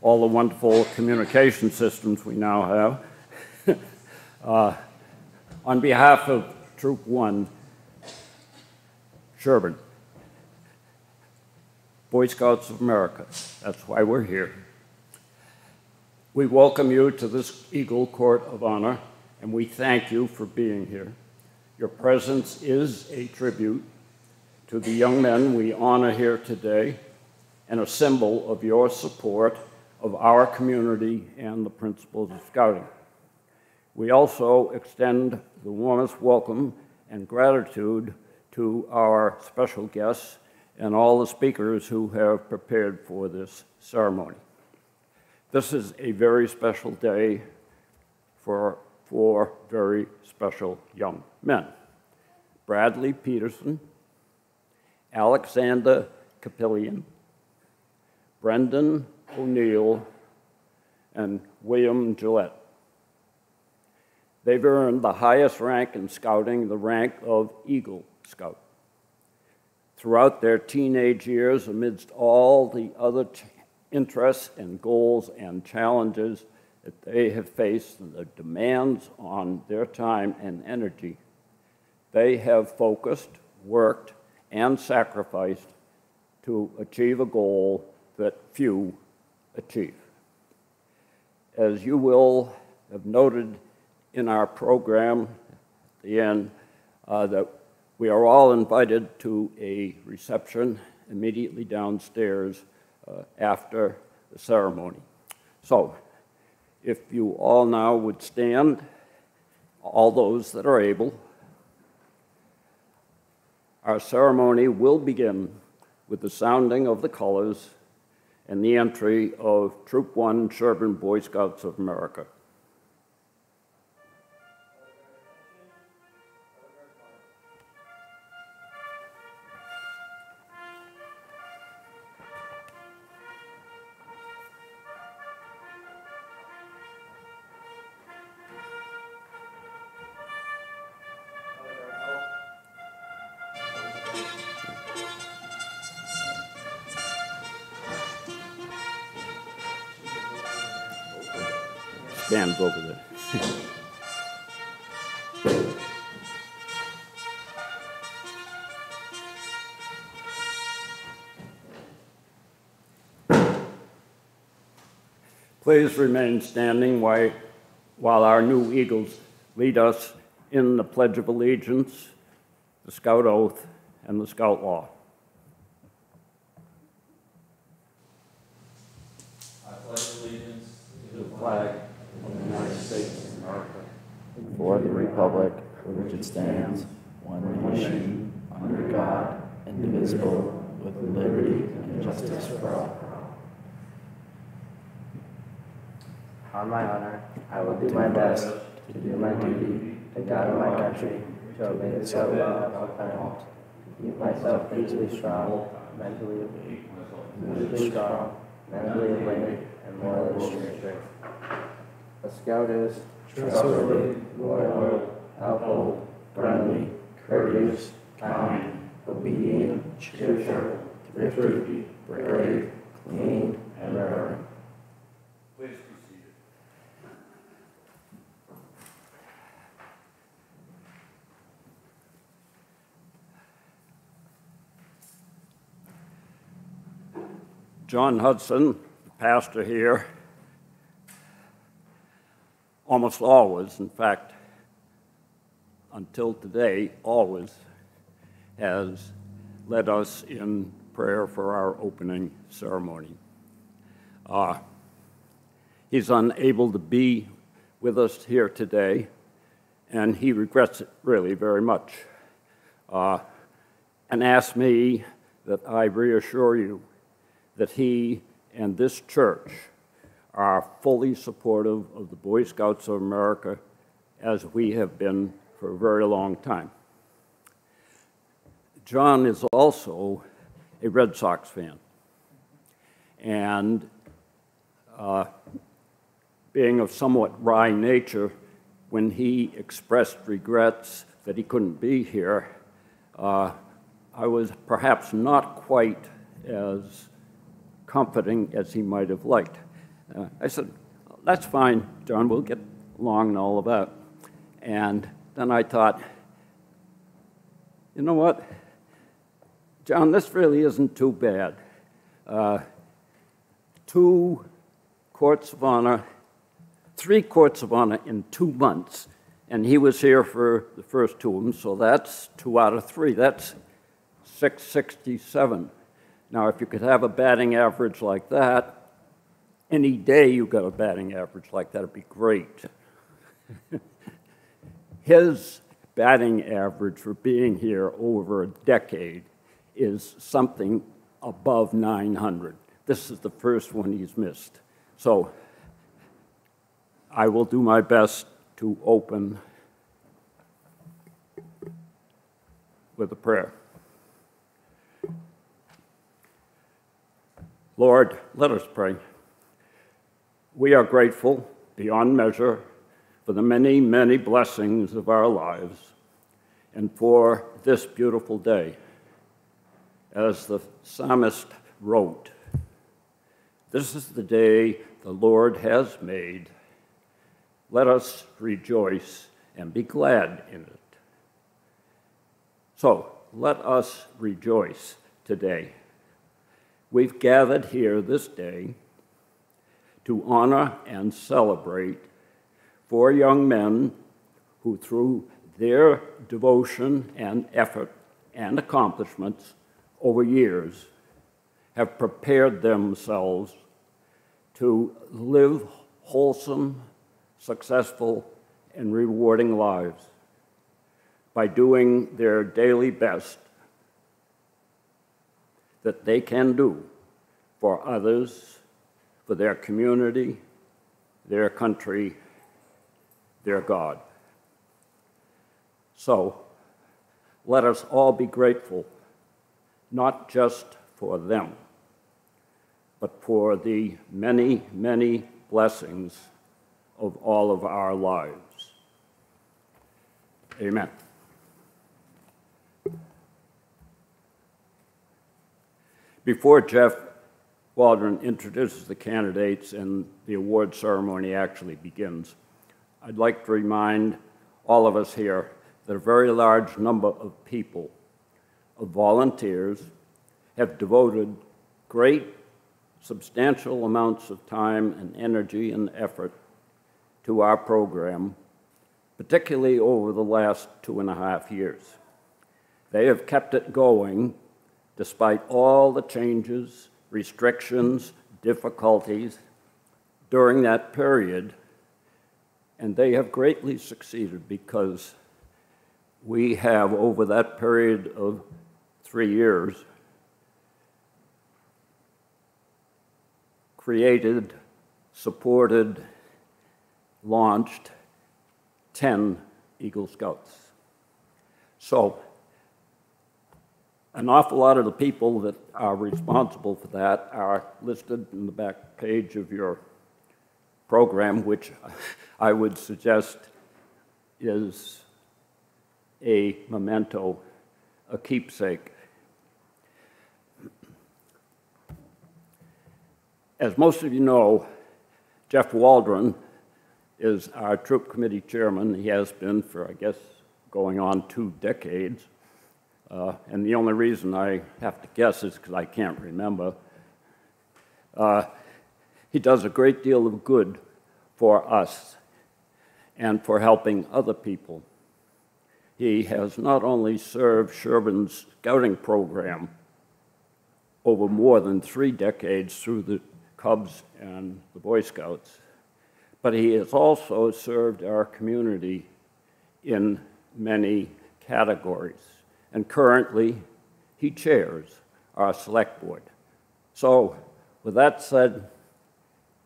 all the wonderful communication systems we now have. On behalf of Troop 1, Sherburne, Boy Scouts of America, that's why we're here. We welcome you to this Eagle Court of Honor, and we thank you for being here. Your presence is a tribute to the young men we honor here today and a symbol of your support of our community and the principles of Scouting. We also extend the warmest welcome and gratitude to our special guests and all the speakers who have prepared for this ceremony. This is a very special day for four very special young men: Bradley Peterson, Alexander Capillion, Brendan O'Neill, and William Gillette. They've earned the highest rank in Scouting, the rank of Eagle Scout. Throughout their teenage years, amidst all the other interests and goals and challenges that they have faced and the demands on their time and energy, they have focused, worked, and sacrificed to achieve a goal that few achieve. As you will have noted in our program at the end, that we are all invited to a reception immediately downstairs after the ceremony. So, if you all now would stand, all those that are able. Our ceremony will begin with the sounding of the colors and the entry of Troop 1 Sherburne Boy Scouts of America. Stands over there. Please remain standing while our new Eagles lead us in the Pledge of Allegiance, the Scout Oath, and the Scout Law. I pledge allegiance To the flag of the United States of America, and for the republic for which it stands, one nation, under God, indivisible, with liberty and justice for all. On my honor, I will do my best to do my duty to God and my country, to obey the code law without penalty, to keep myself physically strong, mentally strong, mentally awake, and morally straight. A scout is trustworthy, loyal, helpful, friendly, courteous, kind, obedient, cheerful, thrifty, brave, clean, and reverent. please be seated. John Hudson, the pastor here, almost always, in fact, until today, always has led us in prayer for our opening ceremony. He's unable to be with us here today, and he regrets it really very much, and asked me that I reassure you that he and this church are fully supportive of the Boy Scouts of America, as we have been for a very long time. John is also a Red Sox fan, and being of somewhat wry nature, when he expressed regrets that he couldn't be here, I was perhaps not quite as comforting as he might have liked. I said, that's fine, John, we'll get along and all of that. And then I thought, you know what, John, this really isn't too bad. 2 courts of honor, 3 courts of honor in 2 months. And he was here for the first 2 of them, so that's 2 out of 3. That's 667. Now, if you could have a batting average like that, any day you got a batting average like that, it'd be great. His batting average for being here over a decade is something above 900. This is the first one he's missed. So I will do my best to open with a prayer. Lord, let us pray. We are grateful beyond measure for the many, many blessings of our lives and for this beautiful day. As the psalmist wrote, "This is the day the Lord has made. Let us rejoice and be glad in it." So let us rejoice today. We've gathered here this day to honor and celebrate 4 young men who, through their devotion and effort and accomplishments over years, have prepared themselves to live wholesome, successful, and rewarding lives by doing their daily best that they can do for others, for their community, their country, their God. So let us all be grateful, not just for them, but for the many, many blessings of all of our lives. Amen. Before Jeff Waldron introduces the candidates and the award ceremony actually begins, I'd like to remind all of us here that a very large number of people, of volunteers, have devoted great, substantial amounts of time and energy and effort to our program, particularly over the last 2.5 years. They have kept it going despite all the changes, restrictions, difficulties during that period, and they have greatly succeeded because we have, over that period of 3 years, created, supported, launched 10 Eagle Scouts. So an awful lot of the people that are responsible for that are listed in the back page of your program, which I would suggest is a memento, a keepsake. As most of you know, Jeff Waldron is our troop committee chairman. He has been for, I guess, going on 2 decades. And the only reason I have to guess is because I can't remember. He does a great deal of good for us and for helping other people. He has not only served Sherburne's scouting program over more than 3 decades through the Cubs and the Boy Scouts, but he has also served our community in many categories. And currently, he chairs our select board. So, with that said,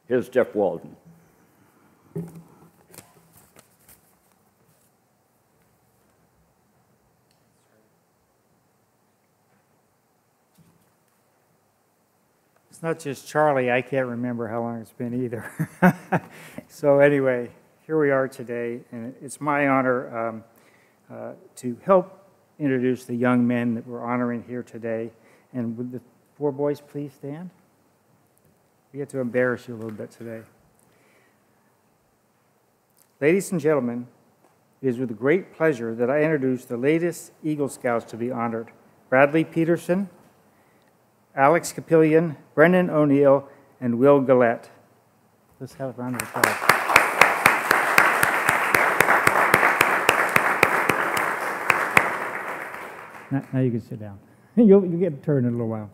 here's Jeff Waldron. It's not just Charlie. I can't remember how long it's been either. So anyway, here we are today, and it's my honor to help introduce the young men that we're honoring here today. And would the 4 boys please stand? We get to embarrass you a little bit today. Ladies and gentlemen, it is with great pleasure that I introduce the latest Eagle Scouts to be honored. Bradley Peterson, Alex Capillion, Brendan O'Neill, and Will Gillette. Let's have a round of applause. Now you can sit down. You'll get a turn in a little while.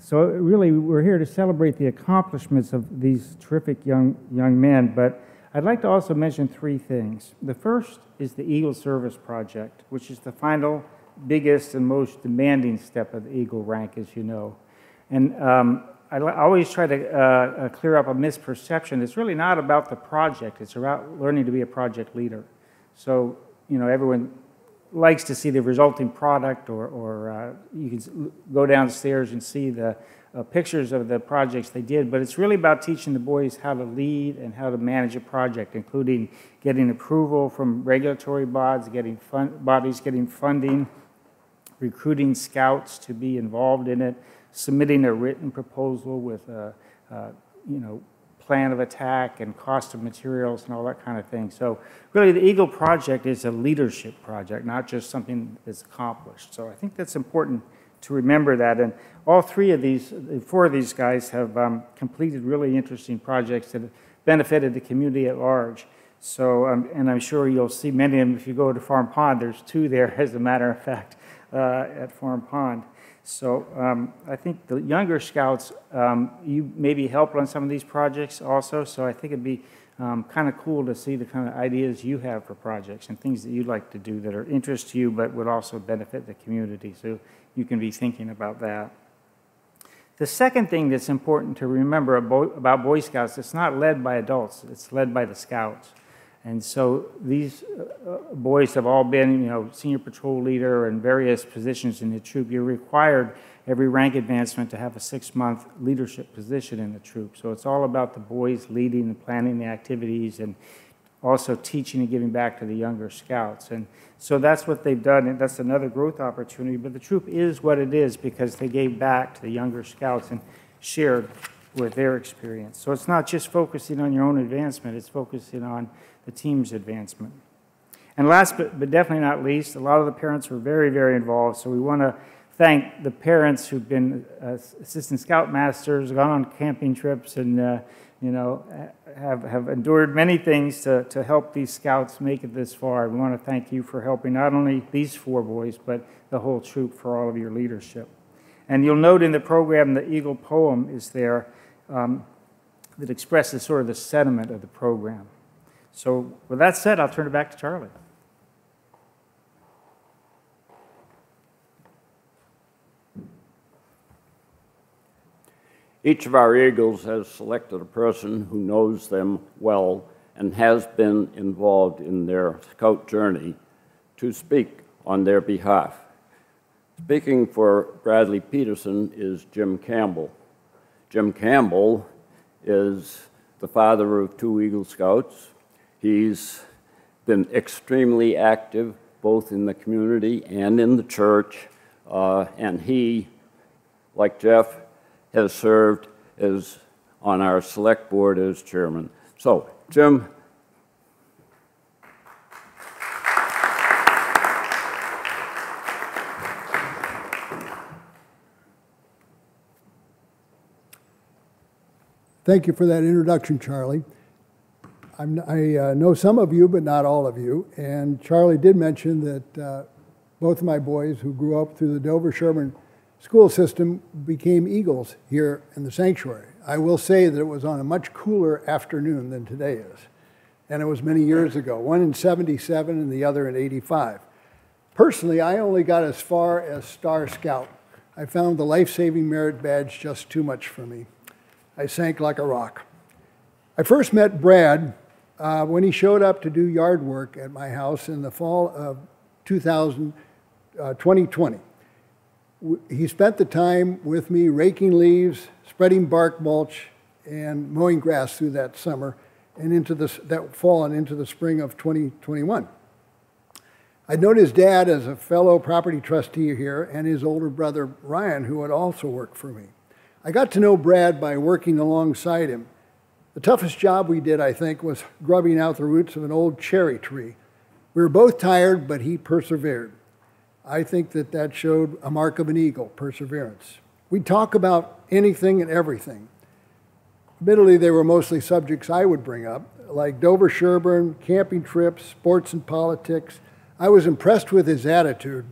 So really, we're here to celebrate the accomplishments of these terrific young men, but I'd like to also mention three things. The first is the Eagle Service Project, which is the final, biggest, and most demanding step of the Eagle rank, as you know. And I always try to clear up a misperception. It's really not about the project. It's about learning to be a project leader. So, you know, everyone likes to see the resulting product, or you can go downstairs and see the pictures of the projects they did, but it's really about teaching the boys how to lead and how to manage a project, including getting approval from regulatory bodies, getting funding, recruiting scouts to be involved in it, submitting a written proposal with a plan of attack and cost of materials and all that kind of thing. So really the Eagle Project is a leadership project, not just something that's accomplished. So I think that's important to remember that. And all four of these guys have completed really interesting projects that have benefited the community at large. So, and I'm sure you'll see many of them if you go to Farm Pond. There's two there, as a matter of fact, at Farm Pond. So I think the younger scouts, you maybe helped on some of these projects also, so I think it'd be kind of cool to see the kind of ideas you have for projects and things that you'd like to do that are interest to you but would also benefit the community, so you can be thinking about that. The second thing that's important to remember about Boy Scouts, it's not led by adults, it's led by the scouts. And so these boys have all been, you know, senior patrol leader and various positions in the troop. You're required every rank advancement to have a 6-month leadership position in the troop. So it's all about the boys leading and planning the activities and also teaching and giving back to the younger scouts. And so that's what they've done, and that's another growth opportunity. But the troop is what it is because they gave back to the younger scouts and shared with their experience. So it's not just focusing on your own advancement, it's focusing on the team's advancement. And last but definitely not least, a lot of the parents were very, very involved, so we want to thank the parents who've been assistant scoutmasters, gone on camping trips, and you know, have endured many things to help these scouts make it this far. We want to thank you for helping not only these 4 boys, but the whole troop for all of your leadership. And you'll note in the program the Eagle poem is there that expresses sort of the sentiment of the program. So with that said, I'll turn it back to Charlie. Each of our Eagles has selected a person who knows them well and has been involved in their scout journey to speak on their behalf. Speaking for Bradley Peterson is Jim Campbell. Jim Campbell is the father of 2 Eagle Scouts. He's been extremely active both in the community and in the church, and he, like Jeff, has served as on our select board as chairman. So, Jim. Thank you for that introduction, Charlie. I know some of you, but not all of you. And Charlie did mention that both of my boys who grew up through the Dover-Sherman school system became Eagles here in the sanctuary. I will say that it was on a much cooler afternoon than today is. And it was many years ago, one in '77 and the other in '85. Personally, I only got as far as Star Scout. I found the life-saving merit badge just too much for me. I sank like a rock. I first met Brad when he showed up to do yard work at my house in the fall of 2020. He spent the time with me raking leaves, spreading bark mulch, and mowing grass through that summer and into that fall and into the spring of 2021. I'd known his dad as a fellow property trustee here and his older brother, Ryan, who had also worked for me. I got to know Brad by working alongside him. The toughest job we did, I think, was grubbing out the roots of an old cherry tree. We were both tired, but he persevered. I think that showed a mark of an eagle, perseverance. We'd talk about anything and everything. Admittedly, they were mostly subjects I would bring up, like Dover-Sherburne, camping trips, sports and politics. I was impressed with his attitude.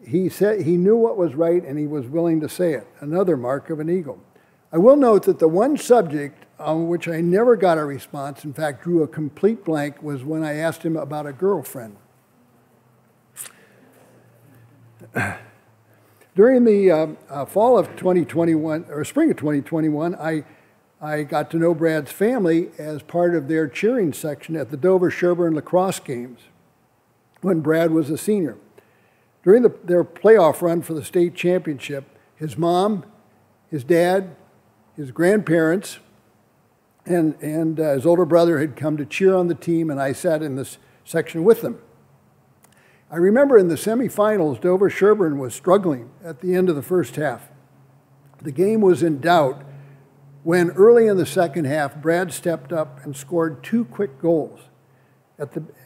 He said he knew what was right and he was willing to say it, another mark of an eagle. I will note that the one subject on which I never got a response, in fact drew a complete blank, was when I asked him about a girlfriend. During the fall of 2021, or spring of 2021, I got to know Brad's family as part of their cheering section at the Dover-Sherburne lacrosse games when Brad was a senior. During their playoff run for the state championship, his mom, his dad, his grandparents, and his older brother had come to cheer on the team, and I sat in this section with them. I remember in the semifinals, Dover-Sherburne was struggling at the end of the first half. The game was in doubt when early in the second half, Brad stepped up and scored 2 quick goals.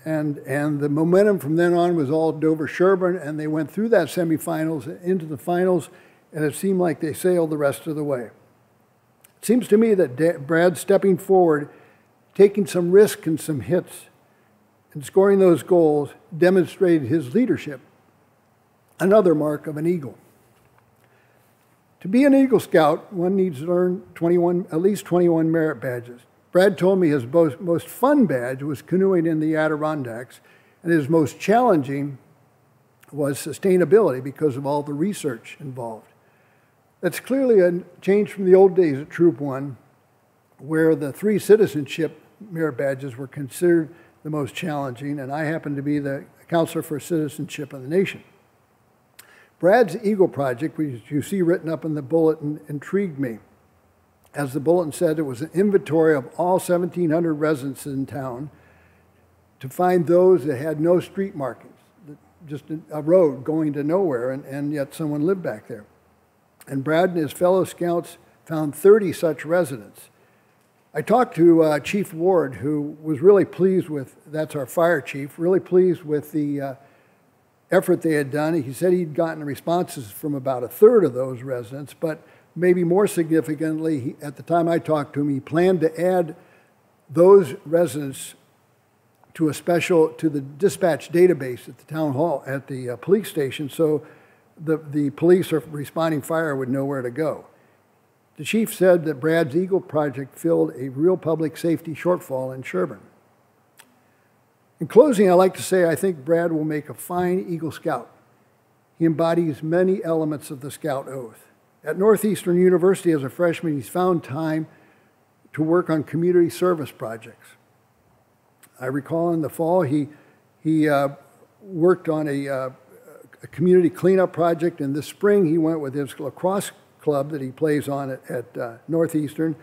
And the momentum from then on was all Dover-Sherburne, and they went through that semifinals into the finals, and it seemed like they sailed the rest of the way. It seems to me that Brad stepping forward, taking some risk and some hits, and scoring those goals demonstrated his leadership, another mark of an eagle. To be an Eagle Scout, one needs to earn at least 21 merit badges. Brad told me his most fun badge was canoeing in the Adirondacks, and his most challenging was sustainability because of all the research involved. That's clearly a change from the old days at Troop 1, where the 3 citizenship merit badges were considered the most challenging, and I happened to be the counselor for citizenship of the nation. Brad's Eagle Project, which you see written up in the bulletin, intrigued me. As the bulletin said, it was an inventory of all 1,700 residents in town to find those that had no street markings, just a road going to nowhere, and yet someone lived back there. And Brad and his fellow scouts found 30 such residents. I talked to Chief Ward, who was really pleased with, that's our fire chief, really pleased with the effort they had done. He said he'd gotten responses from about 1/3 of those residents, but maybe more significantly, at the time I talked to him, he planned to add those residents to the dispatch database at the town hall, at the police station, so the police or responding fire would know where to go. The chief said that Brad's Eagle Project filled a real public safety shortfall in Sherburne. In closing, I'd like to say I think Brad will make a fine Eagle Scout. He embodies many elements of the Scout Oath. At Northeastern University as a freshman, he's found time to work on community service projects. I recall in the fall he worked on a community cleanup project, and this spring he went with his lacrosse club that he plays on at Northeastern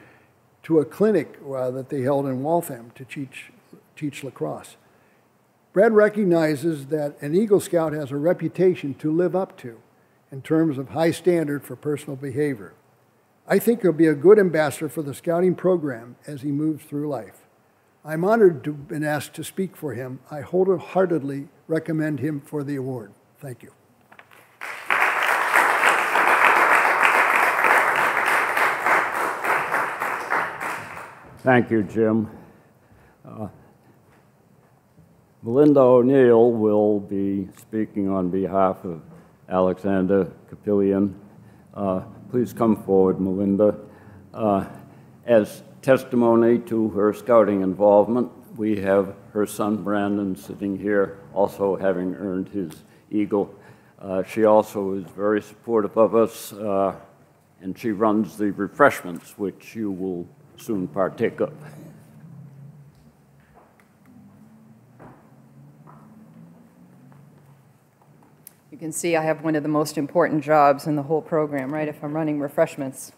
to a clinic that they held in Waltham to teach lacrosse. Brad recognizes that an Eagle Scout has a reputation to live up to in terms of high standard for personal behavior. I think he'll be a good ambassador for the scouting program as he moves through life. I'm honored to have been asked to speak for him. I wholeheartedly recommend him for the award. Thank you. Thank you, Jim. Melinda O'Neill will be speaking on behalf of Alexander Kapilian. Please come forward, Melinda. As testimony to her scouting involvement, we have her son Brandon sitting here, also having earned his Eagle. She also is very supportive of us, and she runs the refreshments, which you will soon partake of. You can see I have one of the most important jobs in the whole program, right, if I'm running refreshments.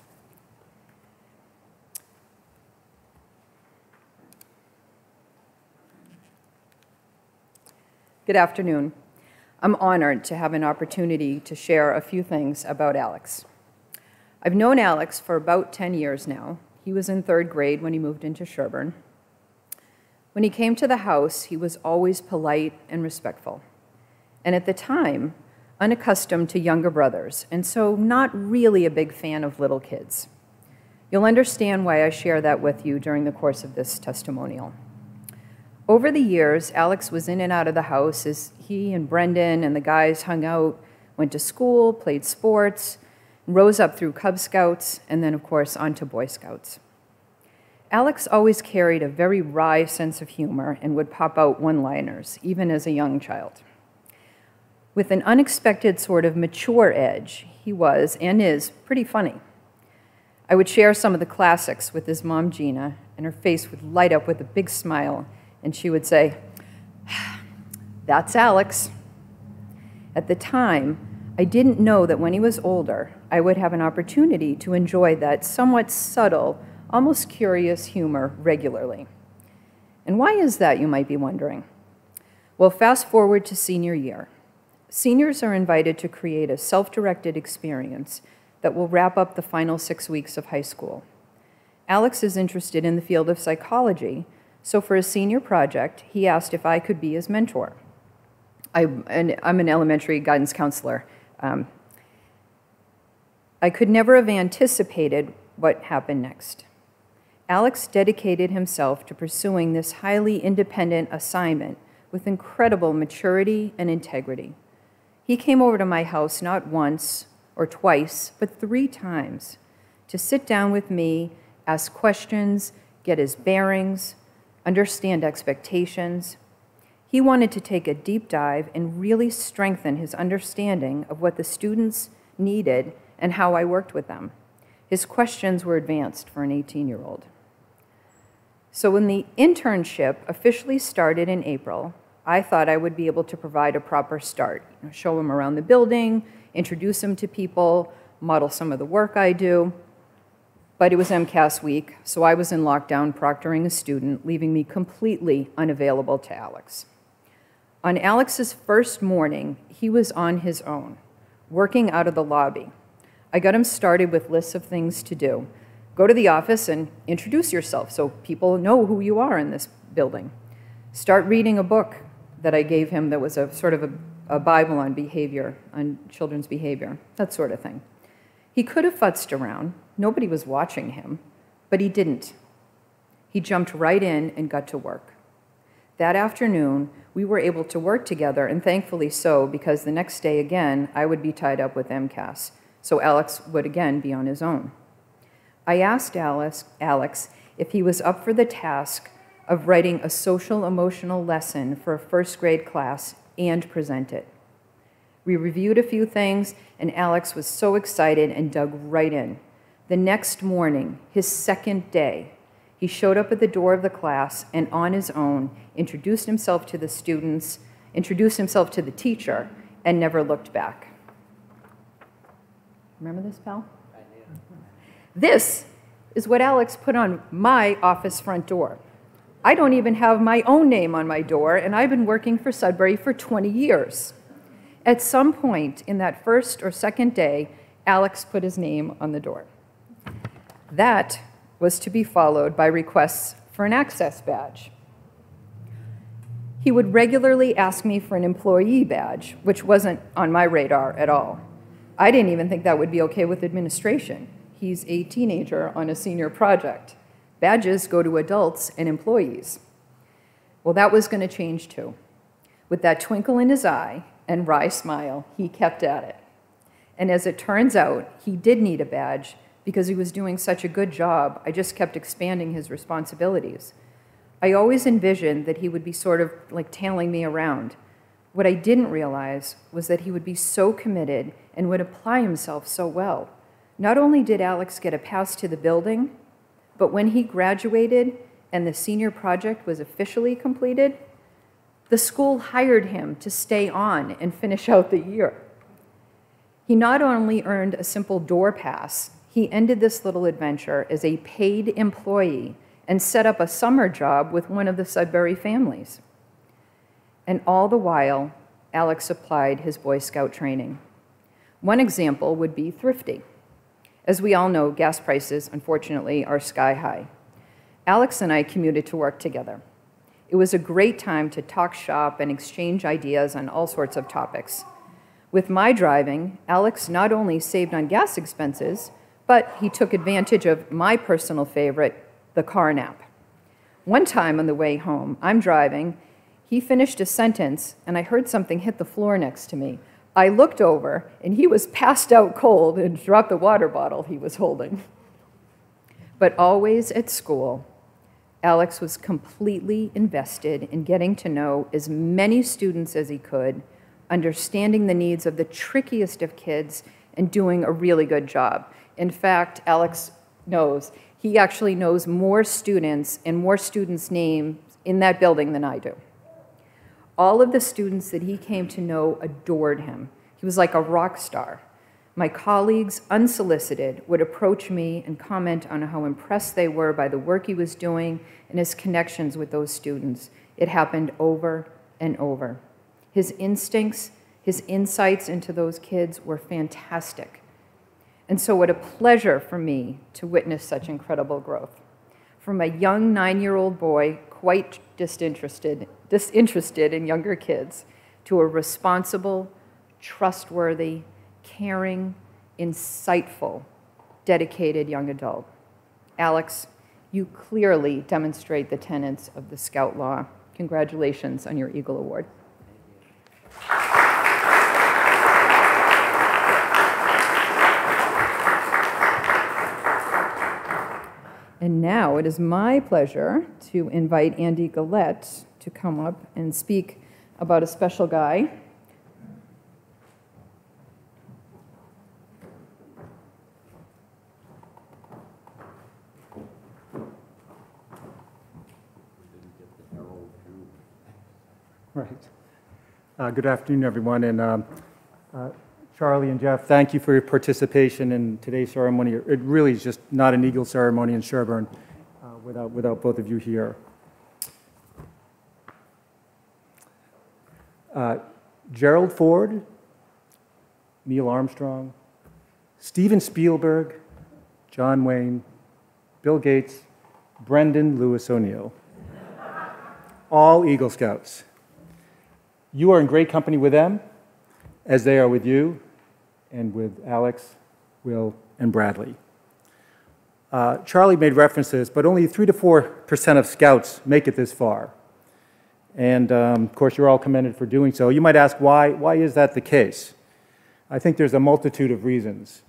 Good afternoon. I'm honored to have an opportunity to share a few things about Alex. I've known Alex for about 10 years now. He was in 3rd grade when he moved into Sherburne. When he came to the house, he was always polite and respectful, and at the time, unaccustomed to younger brothers, and so not really a big fan of little kids. You'll understand why I share that with you during the course of this testimonial. Over the years, Alex was in and out of the house as he and Brendan and the guys hung out, went to school, played sports, rose up through Cub Scouts, and then, of course, on to Boy Scouts. Alex always carried a very wry sense of humor and would pop out one-liners, even as a young child. With an unexpected sort of mature edge, he was, and is, pretty funny. I would share some of the classics with his mom, Gina, and her face would light up with a big smile, and she would say, "That's Alex." At the time, I didn't know that when he was older, I would have an opportunity to enjoy that somewhat subtle, almost curious humor regularly. And why is that, you might be wondering? Well, fast forward to senior year. Seniors are invited to create a self-directed experience that will wrap up the final 6 weeks of high school. Alex is interested in the field of psychology, so for his senior project, he asked if I could be his mentor. I'm an elementary guidance counselor. I could never have anticipated what happened next. Alex dedicated himself to pursuing this highly independent assignment with incredible maturity and integrity. He came over to my house not once or twice, but 3 times to sit down with me, ask questions, get his bearings, understand expectations. He wanted to take a deep dive and really strengthen his understanding of what the students needed and how I worked with them. His questions were advanced for an 18-year-old. So when the internship officially started in April, I thought I would be able to provide a proper start, show him around the building, introduce him to people, model some of the work I do. But it was MCAS week, so I was in lockdown proctoring a student, leaving me completely unavailable to Alex. On Alex's first morning, he was on his own, working out of the lobby. I got him started with lists of things to do. Go to the office and introduce yourself so people know who you are in this building. Start reading a book that I gave him that was a sort of a Bible on behavior, on children's behavior, that sort of thing. He could have futzed around. Nobody was watching him, but he didn't. He jumped right in and got to work. That afternoon, we were able to work together, and thankfully so, because the next day again, I would be tied up with MCAS, so Alex would again be on his own. I asked Alex if he was up for the task of writing a social-emotional lesson for a 1st grade class and present it. We reviewed a few things, and Alex was so excited and dug right in. The next morning, his 2nd day, he showed up at the door of the class and on his own introduced himself to the students, introduced himself to the teacher, and never looked back. Remember this, pal? I do. This is what Alex put on my office front door. I don't even have my own name on my door, and I've been working for Sudbury for 20 years. At some point in that 1st or 2nd day, Alex put his name on the door. That was to be followed by requests for an access badge. He would regularly ask me for an employee badge, which wasn't on my radar at all. I didn't even think that would be okay with administration. He's a teenager on a senior project. Badges go to adults and employees. Well, that was going to change too. With that twinkle in his eye and wry smile, he kept at it. And as it turns out, he did need a badge because he was doing such a good job. I just kept expanding his responsibilities. I always envisioned that he would be sort of like tailing me around. What I didn't realize was that he would be so committed and would apply himself so well. Not only did Alex get a pass to the building, but when he graduated and the senior project was officially completed, the school hired him to stay on and finish out the year. He not only earned a simple door pass, he ended this little adventure as a paid employee and set up a summer job with one of the Sudbury families. And all the while, Alex applied his Boy Scout training. One example would be thrifty. As we all know, gas prices, unfortunately, are sky high. Alex and I commuted to work together. It was a great time to talk shop and exchange ideas on all sorts of topics. With my driving, Alex not only saved on gas expenses, but he took advantage of my personal favorite, the car nap. One time on the way home, I'm driving, he finished a sentence, and I heard something hit the floor next to me. I looked over, and he was passed out cold and dropped the water bottle he was holding. But always at school, Alex was completely invested in getting to know as many students as he could, understanding the needs of the trickiest of kids, and doing a really good job. In fact, Alex knows, he actually knows more students and more students' names in that building than I do. All of the students that he came to know adored him. He was like a rock star. My colleagues, unsolicited, would approach me and comment on how impressed they were by the work he was doing and his connections with those students. It happened over and over. His instincts, his insights into those kids were fantastic. And so what a pleasure for me to witness such incredible growth. From a young 9-year-old boy, quite disinterested in younger kids, to a responsible, trustworthy, caring, insightful, dedicated young adult. Alex, you clearly demonstrate the tenets of the Scout Law. Congratulations on your Eagle Award. And now it is my pleasure to invite Andy Gillette to come up and speak about a special guy. Right. Good afternoon, everyone. And Charlie and Jeff, thank you for your participation in today's ceremony. It really is just not an Eagle ceremony in Sherburne without both of you here. Gerald Ford, Neil Armstrong, Steven Spielberg, John Wayne, Bill Gates, Brendan Lewis O'Neill, all Eagle Scouts. You are in great company with them, as they are with you, and with Alex, Will, and Bradley. Charlie made references, but only 3 to 4% of Scouts make it this far. And of course, you're all commended for doing so. You might ask, why is that the case? I think there's a multitude of reasons.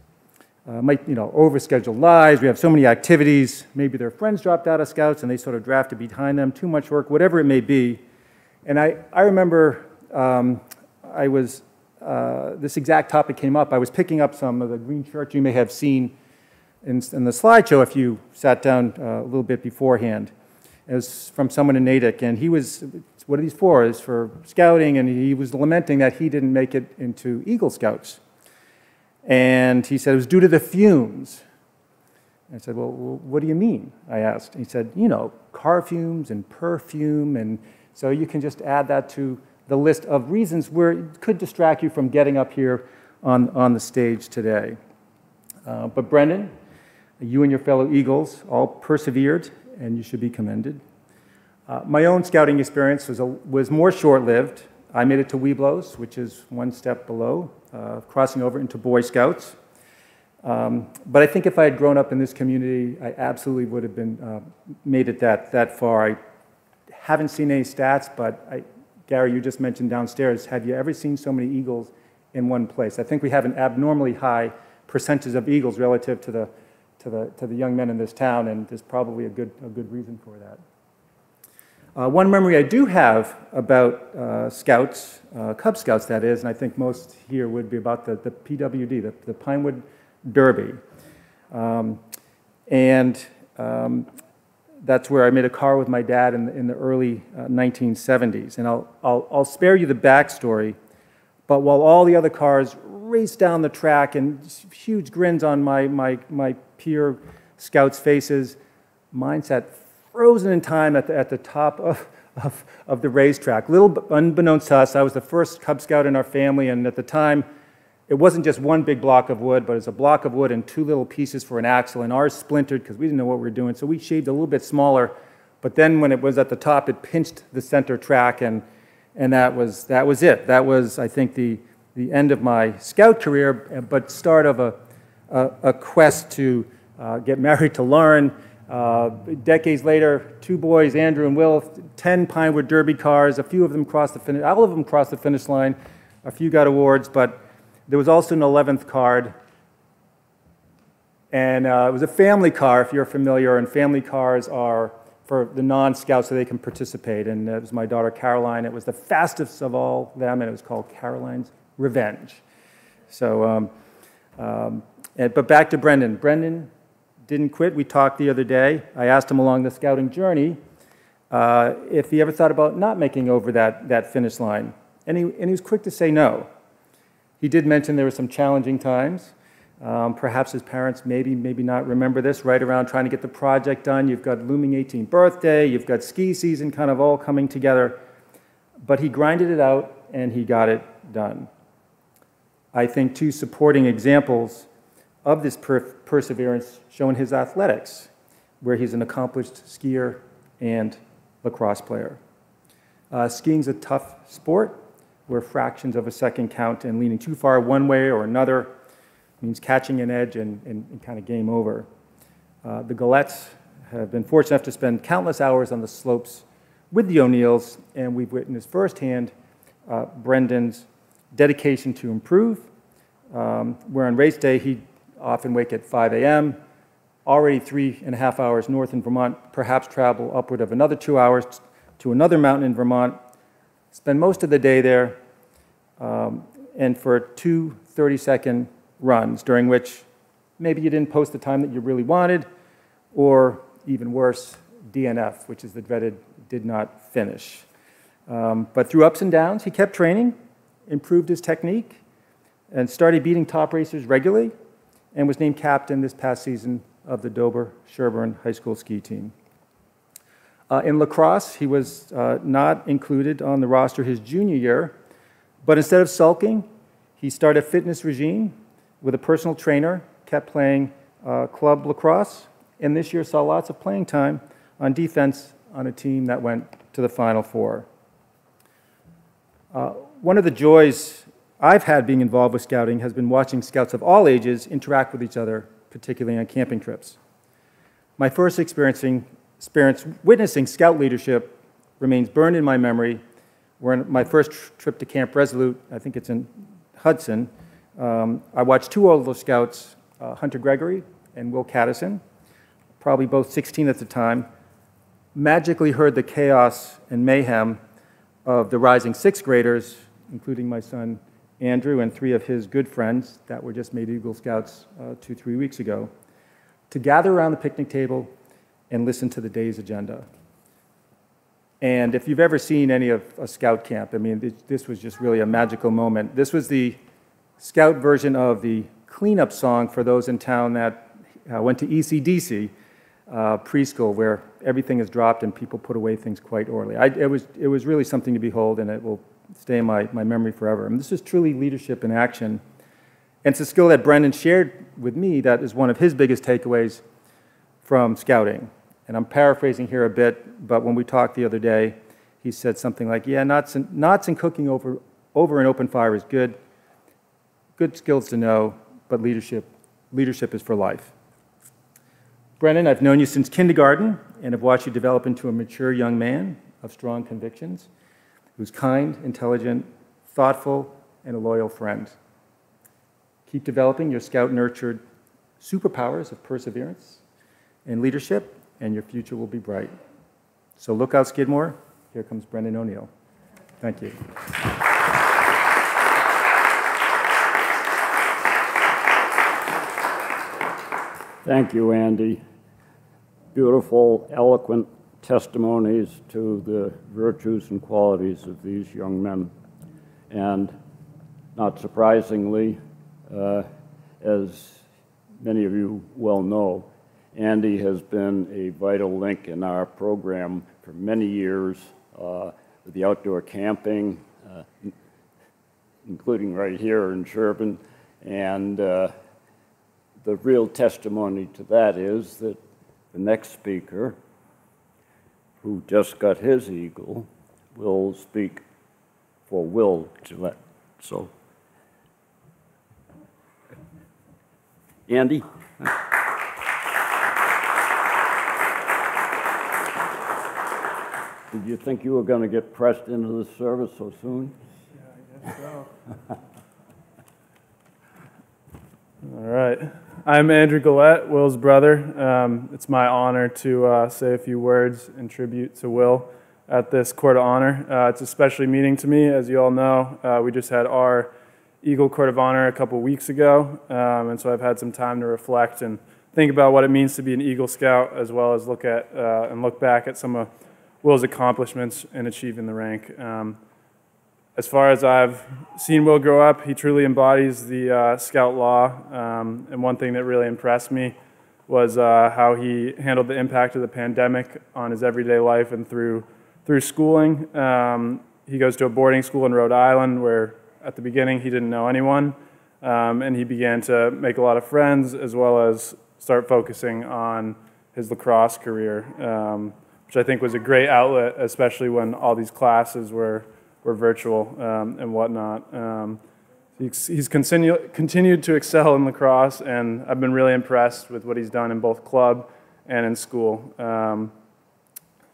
Overscheduled lives, we have so many activities, maybe their friends dropped out of Scouts and they sort of drafted behind them, too much work, whatever it may be. And I remember this exact topic came up. I was picking up some of the green shirts you may have seen in the slideshow if you sat down a little bit beforehand. It was from someone in Natick, and he was, what are these for? It's for scouting, and he was lamenting that he didn't make it into Eagle Scouts. And he said it was due to the fumes. I said, well, what do you mean? I asked. He said, car fumes and perfume, and so you can just add that to the list of reasons where it could distract you from getting up here on the stage today. But Brendan, you and your fellow Eagles all persevered, and you should be commended. My own scouting experience was more short-lived. I made it to Webelos, which is one step below, crossing over into Boy Scouts. But I think if I had grown up in this community, I absolutely would have been made it that far. I haven't seen any stats, but Gary, you just mentioned downstairs, have you ever seen so many Eagles in one place? I think we have an abnormally high percentage of Eagles relative to the young men in this town, and there's probably a good reason for that. One memory I do have about Scouts, Cub Scouts that is, and I think most here would be about the PWD, the Pinewood Derby. That's where I made a car with my dad in the early 1970s. And I'll spare you the backstory, but while all the other cars raced down the track and huge grins on my peer scouts' faces, mine sat frozen in time at the top of the racetrack. Little unbeknownst to us, I was the first Cub Scout in our family, and at the time, it wasn't just one big block of wood, but it's a block of wood and two little pieces for an axle, and ours splintered because we didn't know what we were doing, so we shaved a little bit smaller, but then when it was at the top, it pinched the center track, and that was it. That was, I think, the end of my scout career, but start of a quest to get married to Lauren. Decades later, two boys, Andrew and Will, 10 Pinewood Derby cars, a few of them crossed the finish, all of them crossed the finish line, a few got awards, but there was also an 11th card, and it was a family car, if you're familiar, and family cars are for the non-scouts so they can participate, and it was my daughter Caroline. It was the fastest of all them, and it was called Caroline's Revenge. So, but back to Brendan. Brendan didn't quit. We talked the other day. I asked him along the scouting journey if he ever thought about not making over that finish line, and he was quick to say no. He did mention there were some challenging times. Perhaps his parents maybe not remember this, right around trying to get the project done. You've got looming 18th birthday, you've got ski season kind of all coming together. But he grinded it out and he got it done. I think two supporting examples of this perseverance show in his athletics, where he's an accomplished skier and lacrosse player. Skiing's a tough sport, where fractions of a second count, and leaning too far one way or another means catching an edge and kind of game over. The Gallettes have been fortunate enough to spend countless hours on the slopes with the O'Neills, and we've witnessed firsthand Brendan's dedication to improve, where on race day he'd often wake at 5 a.m., already 3.5 hours north in Vermont, perhaps travel upward of another 2 hours to another mountain in Vermont, spend most of the day there, and for 2 30-second runs, during which maybe you didn't post the time that you really wanted, or even worse, DNF, which is the dreaded did not finish. But through ups and downs, he kept training, improved his technique, and started beating top racers regularly, and was named captain this past season of the Dover-Sherburne High School ski team. In lacrosse, he was not included on the roster his junior year, but instead of sulking, he started a fitness regime with a personal trainer, kept playing club lacrosse, and this year saw lots of playing time on defense on a team that went to the Final Four. One of the joys I've had being involved with scouting has been watching scouts of all ages interact with each other, particularly on camping trips. My first experience witnessing scout leadership remains burned in my memory, where on my first trip to Camp Resolute, I think it's in Hudson, I watched two older scouts, Hunter Gregory and Will Caddison, probably both 16 at the time, magically heard the chaos and mayhem of the rising sixth graders, including my son Andrew and 3 of his good friends that were just made Eagle Scouts 2-3 weeks ago, to gather around the picnic table and listen to the day's agenda. And if you've ever seen any of a scout camp, I mean, this was just really a magical moment. This was the scout version of the cleanup song for those in town that went to ECDC preschool, where everything is dropped and people put away things quite orderly. It was really something to behold, and it will stay in my memory forever. And this is truly leadership in action. And it's a skill that Brendan shared with me that is one of his biggest takeaways from scouting. And I'm paraphrasing here a bit, but when we talked the other day, he said something like, yeah, knots and cooking over an open fire is good skills to know, but leadership is for life. Brendan, I've known you since kindergarten and have watched you develop into a mature young man of strong convictions, who's kind, intelligent, thoughtful, and a loyal friend. Keep developing your scout-nurtured superpowers of perseverance and leadership, and your future will be bright. So look out, Skidmore. Here comes Brendan O'Neill. Thank you. Thank you, Andy. Beautiful, eloquent testimonies to the virtues and qualities of these young men. And not surprisingly, as many of you well know, Andy has been a vital link in our program for many years with the outdoor camping, including right here in Sherburne, And the real testimony to that is that the next speaker, who just got his eagle, will speak for Will Gillette. So, Andy? Did you think you were going to get pressed into the service so soon? Yeah, I guess so. All right. I'm Andrew Gillette, Will's brother. It's my honor to say a few words in tribute to Will at this Court of Honor. It's a special meeting to me. As you all know, we just had our Eagle Court of Honor a couple weeks ago, and so I've had some time to reflect and think about what it means to be an Eagle Scout, as well as look at and look back at some of Will's accomplishments in achieving the rank. As far as I've seen Will grow up, he truly embodies the Scout law, and one thing that really impressed me was how he handled the impact of the pandemic on his everyday life and through schooling. He goes to a boarding school in Rhode Island where at the beginning he didn't know anyone, and he began to make a lot of friends as well as start focusing on his lacrosse career, which I think was a great outlet, especially when all these classes were virtual and whatnot. He's continued to excel in lacrosse, and I've been really impressed with what he's done in both club and in school.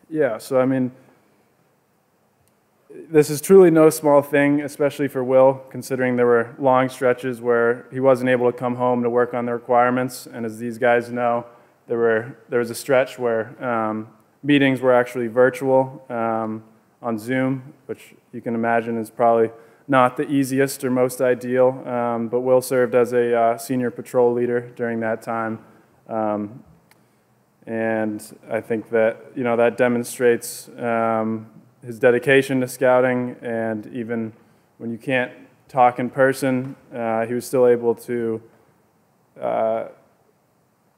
Yeah, so I mean, this is truly no small thing, especially for Will, considering there were long stretches where he wasn't able to come home to work on the requirements, and as these guys know, there was a stretch where meetings were actually virtual on Zoom, which you can imagine is probably not the easiest or most ideal, but Will served as a senior patrol leader during that time. And I think that, that demonstrates his dedication to scouting, and even when you can't talk in person, he was still able to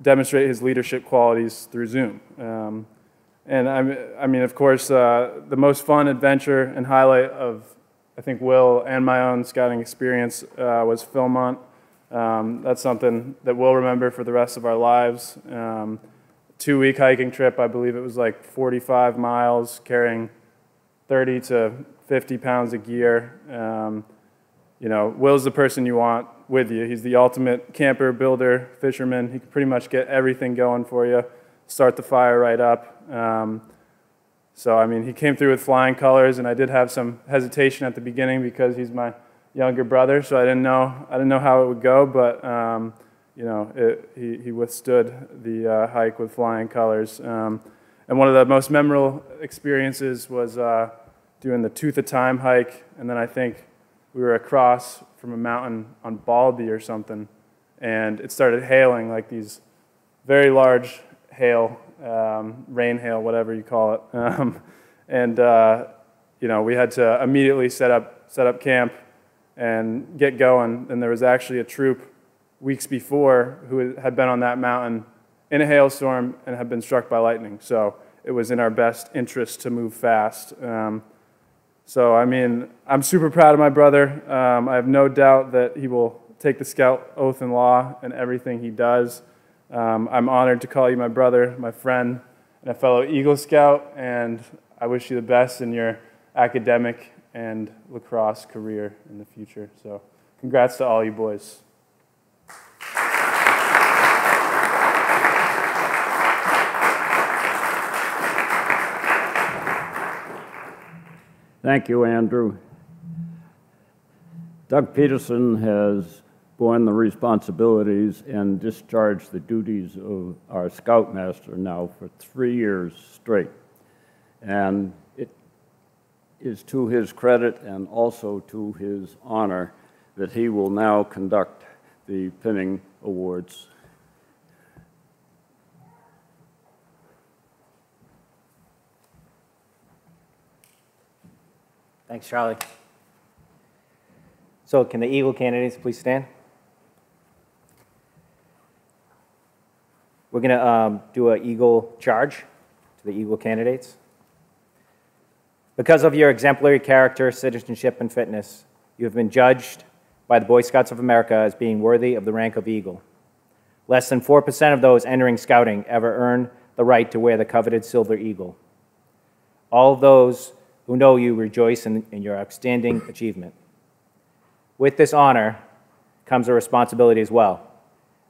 demonstrate his leadership qualities through Zoom. And I mean, of course, the most fun adventure and highlight of, I think, Will and my own scouting experience was Philmont. That's something that we'll remember for the rest of our lives. 2-week hiking trip, I believe it was like 45 miles, carrying 30 to 50 pounds of gear. Will's the person you want with you. He's the ultimate camper, builder, fisherman. He can pretty much get everything going for you, start the fire right up. So, I mean, he came through with flying colors, and I did have some hesitation at the beginning because he's my younger brother, so I didn't know how it would go, but, he withstood the hike with flying colors. And one of the most memorable experiences was doing the Tooth of Time hike, and then I think we were across from a mountain on Baldy or something, and it started hailing, like these very large hail, rain hail, whatever you call it. We had to immediately set up camp and get going, and there was actually a troop weeks before who had been on that mountain in a hailstorm and had been struck by lightning. So it was in our best interest to move fast. So, I mean, I'm super proud of my brother. I have no doubt that he will take the Scout oath and law in everything he does. I'm honored to call you my brother, my friend, and a fellow Eagle Scout, and I wish you the best in your academic and lacrosse career in the future. So, congrats to all you boys. Thank you, Andrew. Doug Peterson has borne the responsibilities and discharged the duties of our Scoutmaster now for 3 years straight. And it is to his credit and also to his honor that he will now conduct the pinning awards. Thanks, Charlie. So can the Eagle candidates please stand? We're going to do an Eagle charge to the Eagle candidates. Because of your exemplary character, citizenship, and fitness, you have been judged by the Boy Scouts of America as being worthy of the rank of Eagle. Less than 4% of those entering Scouting ever earn the right to wear the coveted Silver Eagle. All of those who know you rejoice in your outstanding achievement. With this honor comes a responsibility as well.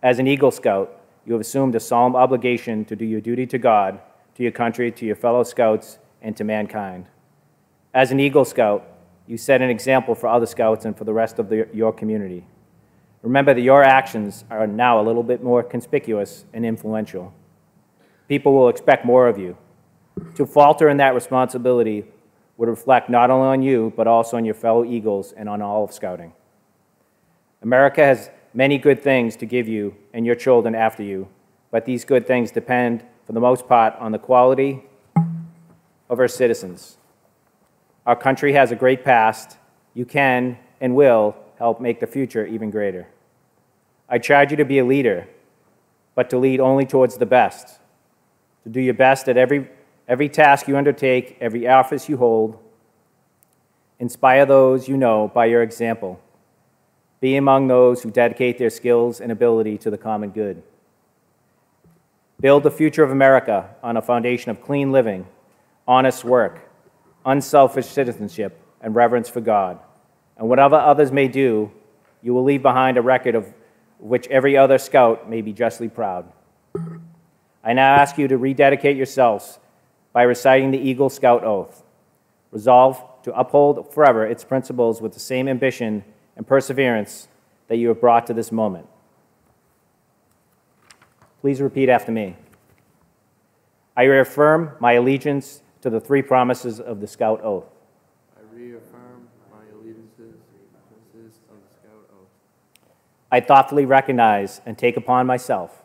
As an Eagle Scout, you have assumed a solemn obligation to do your duty to God, to your country, to your fellow Scouts, and to mankind. As an Eagle Scout, you set an example for other Scouts and for the rest of your community. Remember that your actions are now a little bit more conspicuous and influential. People will expect more of you. To falter in that responsibility would reflect not only on you, but also on your fellow Eagles and on all of Scouting. America has many good things to give you and your children after you, but these good things depend, for the most part, on the quality of our citizens. Our country has a great past. You can and will help make the future even greater. I charge you to be a leader, but to lead only towards the best, to do your best at every task you undertake, every office you hold. Inspire those you know by your example. Be among those who dedicate their skills and ability to the common good. Build the future of America on a foundation of clean living, honest work, unselfish citizenship, and reverence for God. And whatever others may do, you will leave behind a record of which every other Scout may be justly proud. I now ask you to rededicate yourselves by reciting the Eagle Scout Oath. Resolve to uphold forever its principles with the same ambition and perseverance that you have brought to this moment. Please repeat after me. I reaffirm my allegiance to the three promises of the Scout Oath. I reaffirm my allegiances of the Scout Oath. I thoughtfully recognize and take upon myself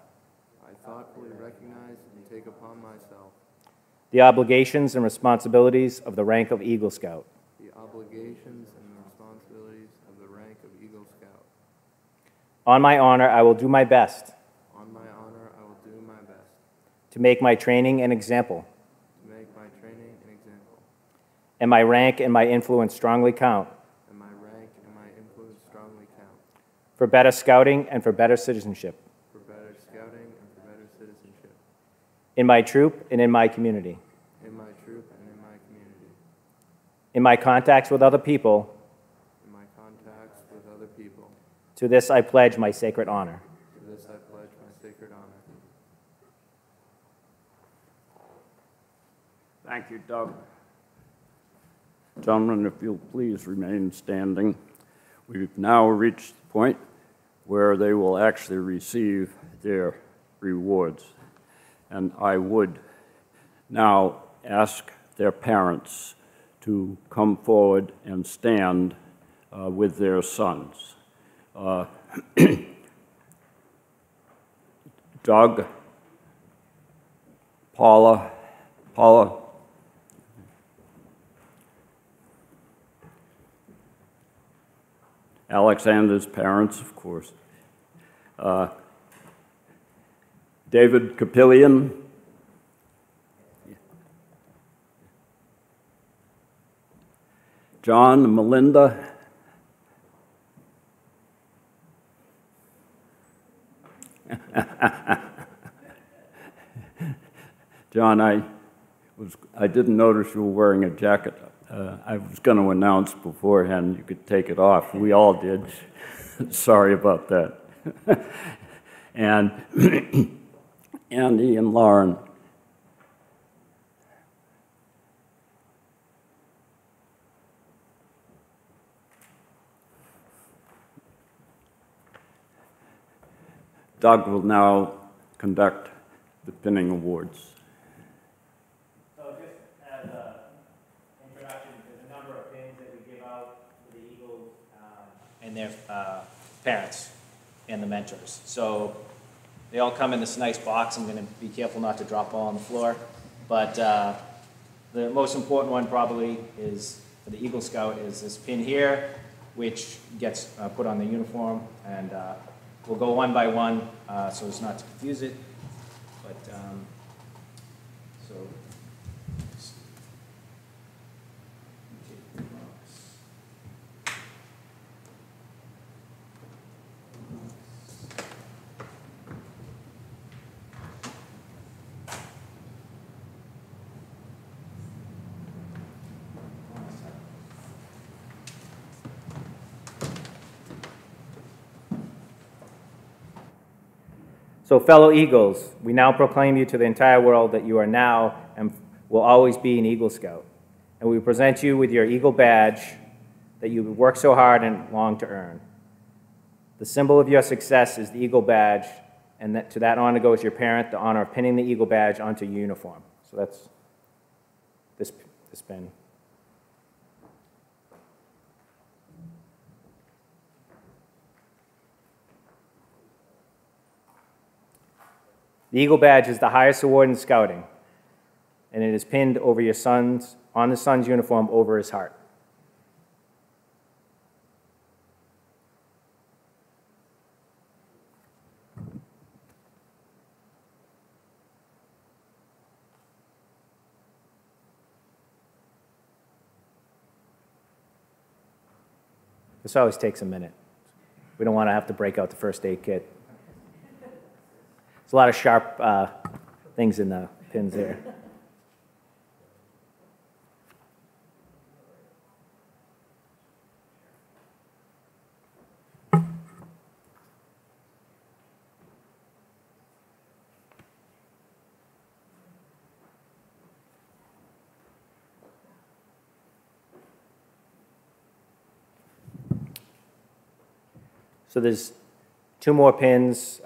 the obligations and responsibilities of the rank of Eagle Scout. On my honor, I will do my best. To make my training an example. And my rank and my influence strongly count. For better scouting and for better citizenship. In my troop and in my community. In my contacts with other people. To this I pledge my sacred honor. Thank you, Doug. Gentlemen, if you'll please remain standing. We've now reached the point where they will actually receive their rewards. And I would now ask their parents to come forward and stand with their sons. Doug, Paula, Alexander's parents, of course. David Capillion. John and Melinda. John, I didn't notice you were wearing a jacket. I was going to announce beforehand you could take it off. We all did. Sorry about that. And Andy and Lauren. Doug will now conduct the pinning awards. So just as an introduction, there's a number of pins that we give out to the Eagles and their parents and the mentors. So they all come in this nice box. I'm going to be careful not to drop all on the floor. But the most important one probably is for the Eagle Scout is this pin here, which gets put on the uniform. And we'll go one by one so as not to confuse it. But so take the box. So fellow Eagles, we now proclaim you to the entire world that you are now and will always be an Eagle Scout. And we present you with your Eagle badge that you worked so hard and long to earn. The symbol of your success is the Eagle badge, and to that honor goes your parent, the honor of pinning the Eagle badge onto your uniform. So that's this pin. The Eagle badge is the highest award in Scouting, and it is pinned over on the son's uniform over his heart. This always takes a minute. We don't want to have to break out the first aid kit. There's a lot of sharp things in the pins there. So there's two more pins.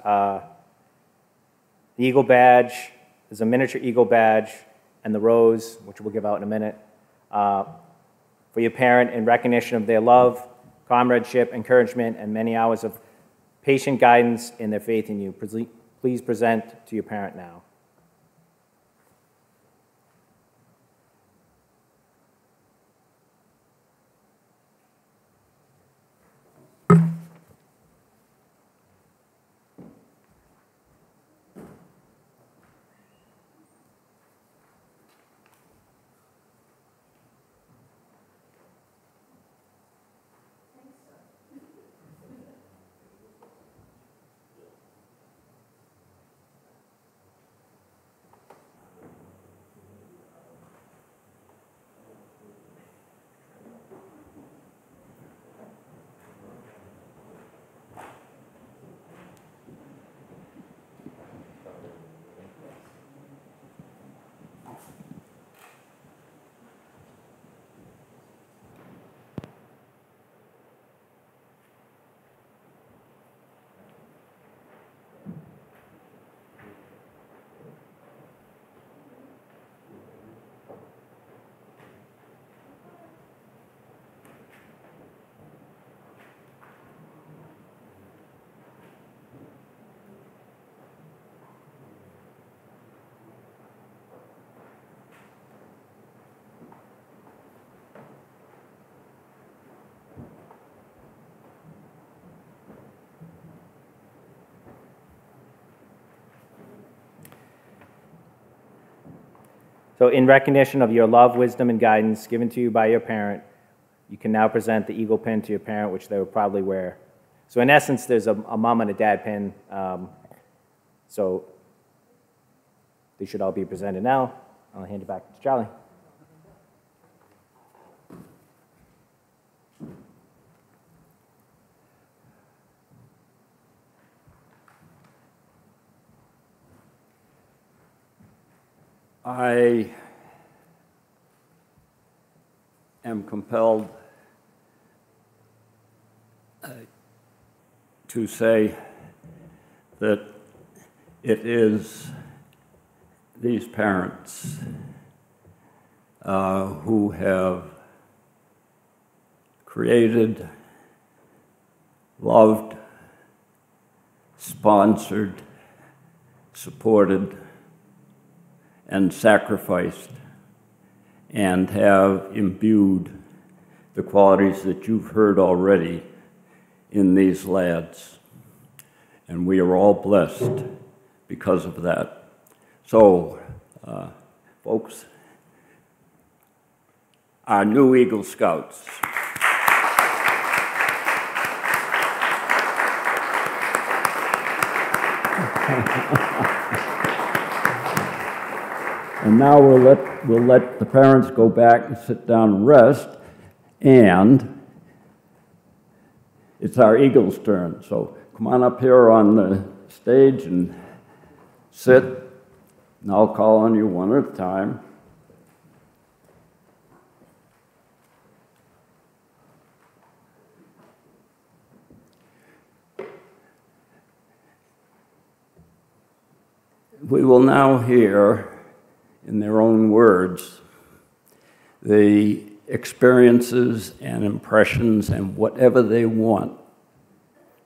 The Eagle badge, there's a miniature Eagle badge, and the rose, which we'll give out in a minute, for your parent in recognition of their love, comradeship, encouragement, and many hours of patient guidance in their faith in you. Please present to your parent now. So in recognition of your love, wisdom, and guidance given to you by your parent, you can now present the Eagle pin to your parent, which they will probably wear. So in essence, there's a mom and a dad pin. So they should all be presented now. I'll hand it back to Charlie. I am compelled to say that it is these parents who have created, loved, sponsored, supported, and sacrificed, and have imbued the qualities that you've heard already in these lads. And we are all blessed because of that. So, folks, our new Eagle Scouts. And now we'll let the parents go back and sit down and rest, and it's our Eagles' turn. So come on up here on the stage and Sit, and I'll call on you one at a time. We will now hear, in their own words, the experiences and impressions and whatever they want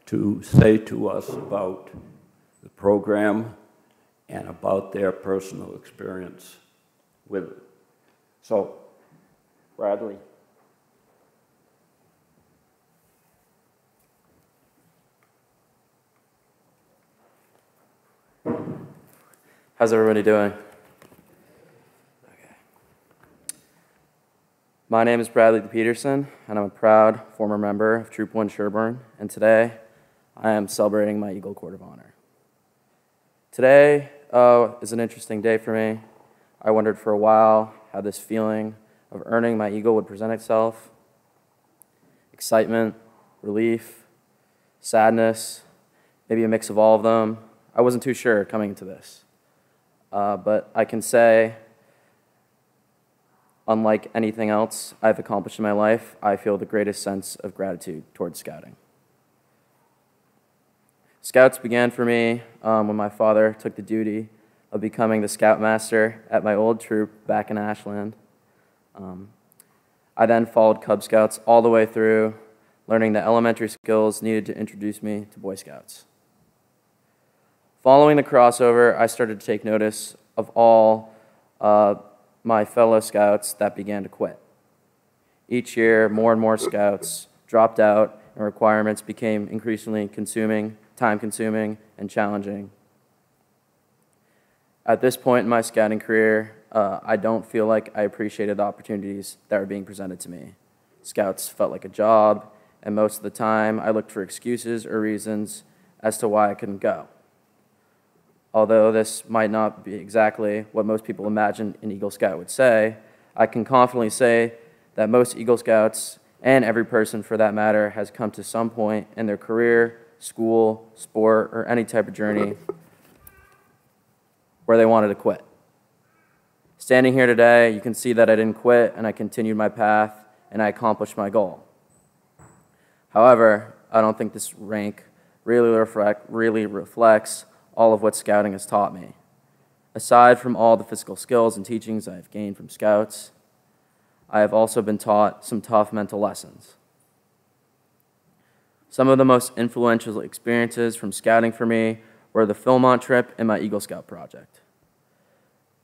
to say to us about the program and about their personal experience with it. So, Bradley. How's everybody doing? Okay. My name is Bradley Peterson, and I'm a proud former member of Troop 1 Sherburne, and today I am celebrating my Eagle Court of Honor. Today is an interesting day for me. I wondered for a while how this feeling of earning my Eagle would present itself. Excitement, relief, sadness, maybe a mix of all of them. I wasn't too sure coming into this. But I can say, unlike anything else I've accomplished in my life, I feel the greatest sense of gratitude towards scouting. Scouts began for me when my father took the duty of becoming the scoutmaster at my old troop back in Ashland. I then followed Cub Scouts all the way through, learning the elementary skills needed to introduce me to Boy Scouts. Following the crossover, I started to take notice of all my fellow scouts that began to quit. Each year, more and more scouts dropped out, and requirements became increasingly time-consuming, and challenging. At this point in my scouting career, I don't feel like I appreciated the opportunities that were being presented to me. Scouts felt like a job, and most of the time, I looked for excuses or reasons as to why I couldn't go. Although this might not be exactly what most people imagine an Eagle Scout would say, I can confidently say that most Eagle Scouts, and every person for that matter, has come to some point in their career, school, sport, or any type of journey where they wanted to quit. Standing here today, you can see that I didn't quit, and I continued my path, and I accomplished my goal. However, I don't think this rank really reflects all of what scouting has taught me. Aside from all the physical skills and teachings I have gained from scouts, I have also been taught some tough mental lessons. Some of the most influential experiences from scouting for me were the Philmont trip and my Eagle Scout project.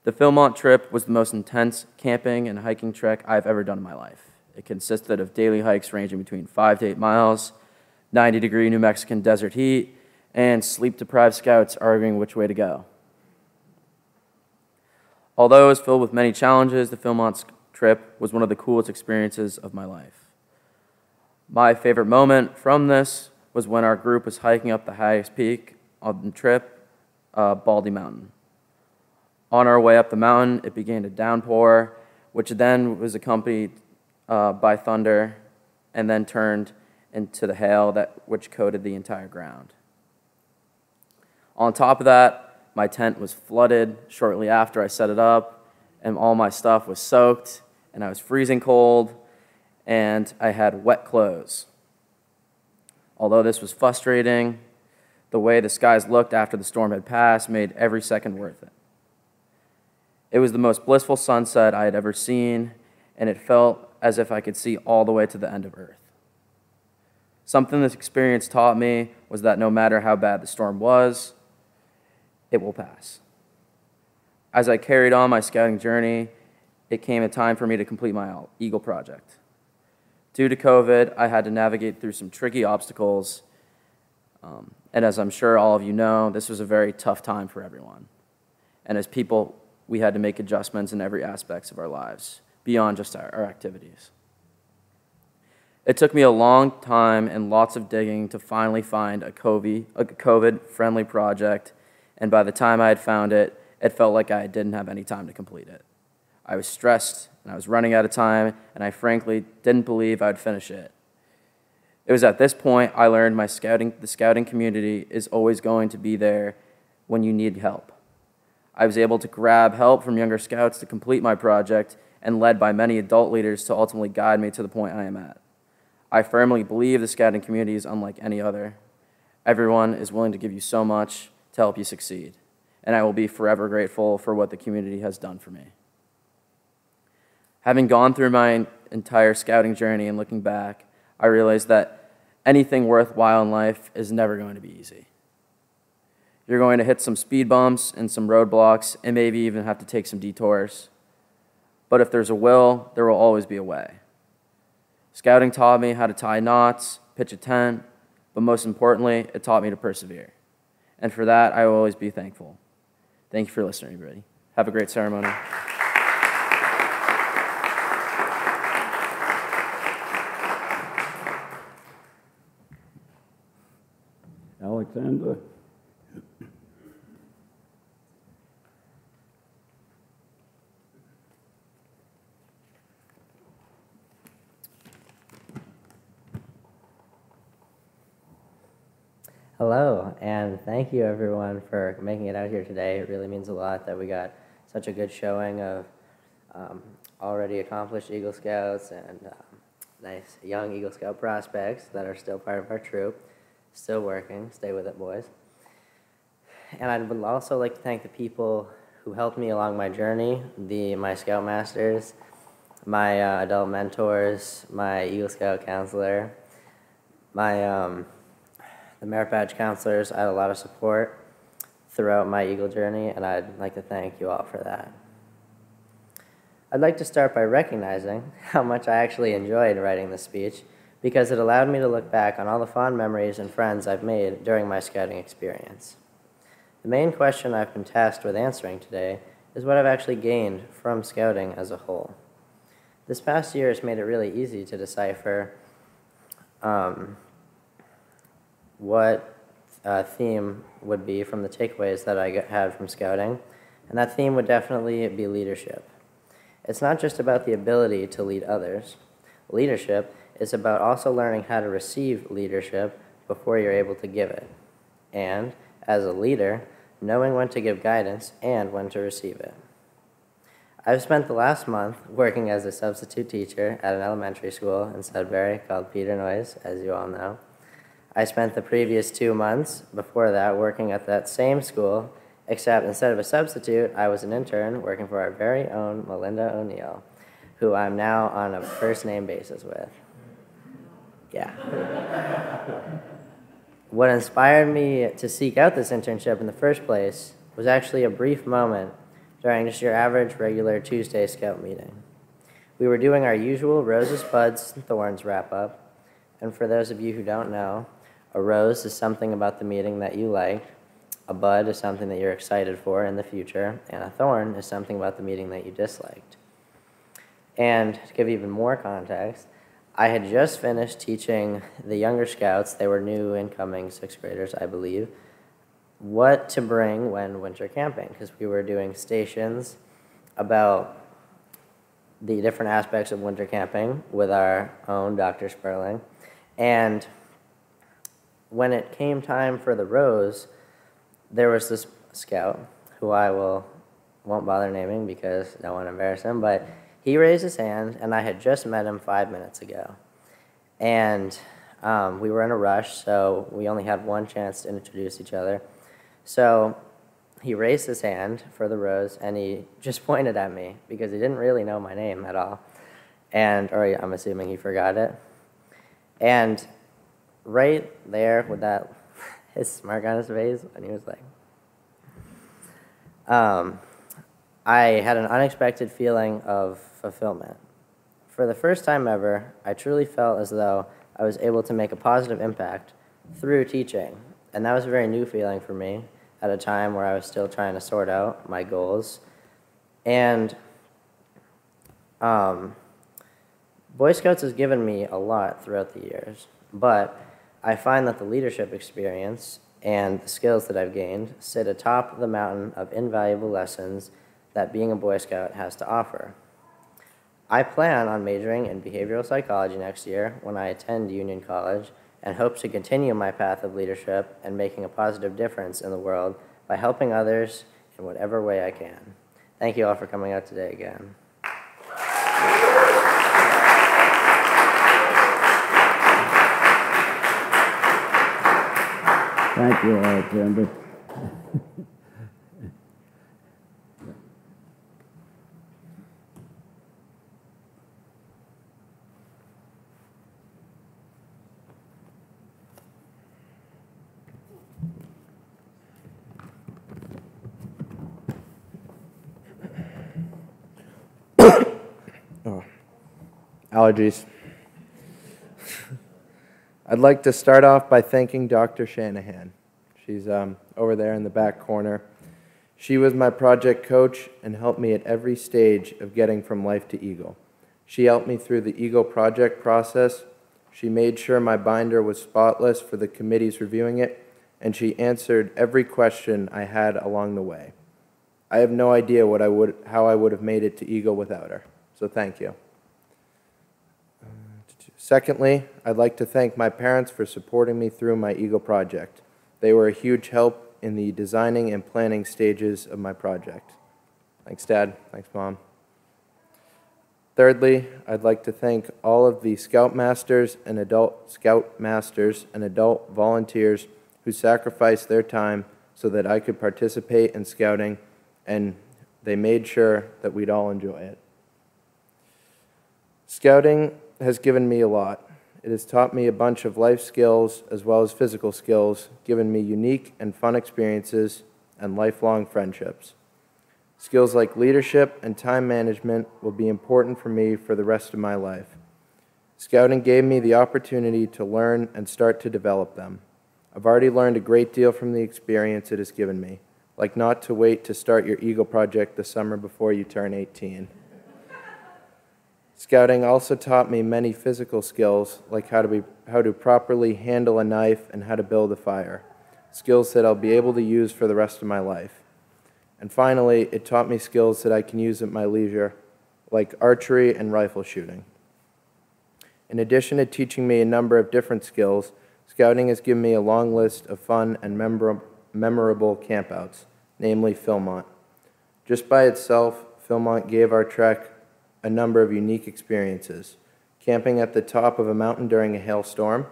The Philmont trip was the most intense camping and hiking trek I've ever done in my life. It consisted of daily hikes ranging between 5 to 8 miles, 90-degree New Mexican desert heat, and sleep-deprived scouts arguing which way to go. Although it was filled with many challenges, the Philmont trip was one of the coolest experiences of my life. My favorite moment from this was when our group was hiking up the highest peak on the trip, Baldy Mountain. On our way up the mountain, it began to downpour, which then was accompanied by thunder, and then turned into the hail which coated the entire ground. On top of that, my tent was flooded shortly after I set it up, and all my stuff was soaked, and I was freezing cold, and I had wet clothes. Although this was frustrating, the way the skies looked after the storm had passed made every second worth it. It was the most blissful sunset I had ever seen, and it felt as if I could see all the way to the end of Earth. Something this experience taught me was that no matter how bad the storm was, it will pass. As I carried on my scouting journey, it came a time for me to complete my Eagle project. Due to COVID, I had to navigate through some tricky obstacles, and as I'm sure all of you know, this was a very tough time for everyone. And as people, we had to make adjustments in every aspect of our lives, beyond just our activities. It took me a long time and lots of digging to finally find a COVID-friendly project, and by the time I had found it, it felt like I didn't have any time to complete it. I was stressed, and I was running out of time, and I frankly didn't believe I'd finish it. It was at this point I learned the scouting community is always going to be there when you need help. I was able to grab help from younger scouts to complete my project and led by many adult leaders to ultimately guide me to the point I am at. I firmly believe the scouting community is unlike any other. Everyone is willing to give you so much to help you succeed, and I will be forever grateful for what the community has done for me. Having gone through my entire scouting journey and looking back, I realized that anything worthwhile in life is never going to be easy. You're going to hit some speed bumps and some roadblocks and maybe even have to take some detours. But if there's a will, there will always be a way. Scouting taught me how to tie knots, pitch a tent, but most importantly, it taught me to persevere. And for that, I will always be thankful. Thank you for listening, everybody. Have a great ceremony. Alexander. Hello, and thank you everyone for making it out here today. It really means a lot that we got such a good showing of already accomplished Eagle Scouts and nice young Eagle Scout prospects that are still part of our troop, still working. Stay with it, boys. And I would also like to thank the people who helped me along my journey, my Scoutmasters, my adult mentors, my Eagle Scout counselor, the Merit Badge counselors. I had a lot of support throughout my Eagle journey, and I'd like to thank you all for that. I'd like to start by recognizing how much I actually enjoyed writing this speech, because it allowed me to look back on all the fond memories and friends I've made during my scouting experience. The main question I've been tasked with answering today is what I've actually gained from scouting as a whole. This past year has made it really easy to decipher what theme would be from the takeaways that I had from scouting, and that theme would definitely be leadership. It's not just about the ability to lead others. Leadership is about also learning how to receive leadership before you're able to give it, and as a leader, knowing when to give guidance and when to receive it. I've spent the last month working as a substitute teacher at an elementary school in Sudbury called Peter Noyes, as you all know. I spent the previous 2 months before that working at that same school, except instead of a substitute, I was an intern working for our very own Melinda O'Neill, who I'm now on a first-name basis with. Yeah. What inspired me to seek out this internship in the first place was actually a brief moment during just your average regular Tuesday Scout meeting. We were doing our usual roses, buds, and thorns wrap-up, and for those of you who don't know, a rose is something about the meeting that you liked, a bud is something that you're excited for in the future, and a thorn is something about the meeting that you disliked. And to give even more context, I had just finished teaching the younger scouts, they were new incoming 6th graders, I believe, what to bring when winter camping, because we were doing stations about the different aspects of winter camping with our own Dr. Sperling. And when it came time for the rose, there was this scout who I won't bother naming because I don't want to embarrass him, but he raised his hand, and I had just met him 5 minutes ago. And we were in a rush, so we only had one chance to introduce each other. So he raised his hand for the rose, and he just pointed at me because he didn't really know my name at all. Or I'm assuming he forgot it. And right there with that, his smirk on his face, and he was like, I had an unexpected feeling of fulfillment. For the first time ever, I truly felt as though I was able to make a positive impact through teaching. And that was a very new feeling for me at a time where I was still trying to sort out my goals. And Boy Scouts has given me a lot throughout the years, but I find that the leadership experience and the skills that I've gained sit atop the mountain of invaluable lessons that being a Boy Scout has to offer. I plan on majoring in behavioral psychology next year when I attend Union College, and hope to continue my path of leadership and making a positive difference in the world by helping others in whatever way I can. Thank you all for coming out today again. Thank you, Alexander. Allergies. I'd like to start off by thanking Dr. Shanahan. She's over there in the back corner. She was my project coach and helped me at every stage of getting from Life to Eagle. She helped me through the Eagle project process. She made sure my binder was spotless for the committees reviewing it, and she answered every question I had along the way. I have no idea how I would have made it to Eagle without her, so thank you. Secondly, I'd like to thank my parents for supporting me through my Eagle project. They were a huge help in the designing and planning stages of my project. Thanks, Dad. Thanks, Mom. Thirdly, I'd like to thank all of the Scoutmasters and adult volunteers who sacrificed their time so that I could participate in Scouting, and they made sure that we'd all enjoy it. Scouting has given me a lot. It has taught me a bunch of life skills as well as physical skills, given me unique and fun experiences and lifelong friendships. Skills like leadership and time management will be important for me for the rest of my life. Scouting gave me the opportunity to learn and start to develop them. I've already learned a great deal from the experience it has given me, like not to wait to start your Eagle project the summer before you turn 18. Scouting also taught me many physical skills, like how to properly handle a knife and how to build a fire, skills that I'll be able to use for the rest of my life. And finally, it taught me skills that I can use at my leisure, like archery and rifle shooting. In addition to teaching me a number of different skills, Scouting has given me a long list of fun and memorable campouts, namely Philmont. Just by itself, Philmont gave our trek a number of unique experiences. Camping at the top of a mountain during a hailstorm.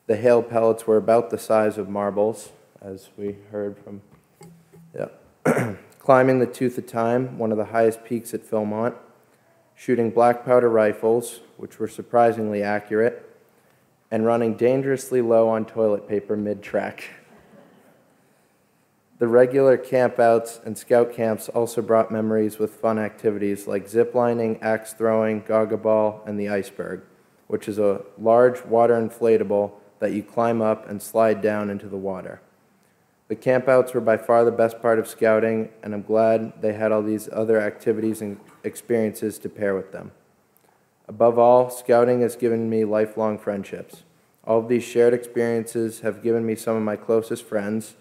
The hail pellets were about the size of marbles, as we heard from. Climbing the Tooth of Time, one of the highest peaks at Philmont. Shooting black powder rifles, which were surprisingly accurate. And running dangerously low on toilet paper mid-trek. The regular campouts and scout camps also brought memories with fun activities like ziplining, axe throwing, gaga ball, and the iceberg, which is a large water inflatable that you climb up and slide down into the water. The campouts were by far the best part of Scouting, and I'm glad they had all these other activities and experiences to pair with them. Above all, Scouting has given me lifelong friendships. All of these shared experiences have given me some of my closest friends.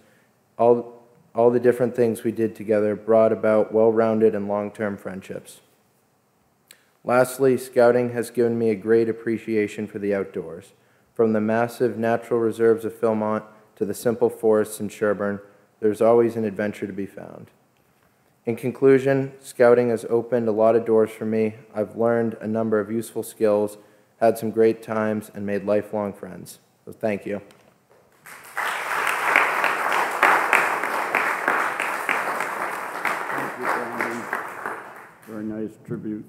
All the different things we did together brought about well-rounded and long-term friendships. Lastly, Scouting has given me a great appreciation for the outdoors. From the massive natural reserves of Philmont to the simple forests in Sherburne, there's always an adventure to be found. In conclusion, Scouting has opened a lot of doors for me. I've learned a number of useful skills, had some great times, and made lifelong friends. So thank you. Thank you, Brandon. Very nice tribute.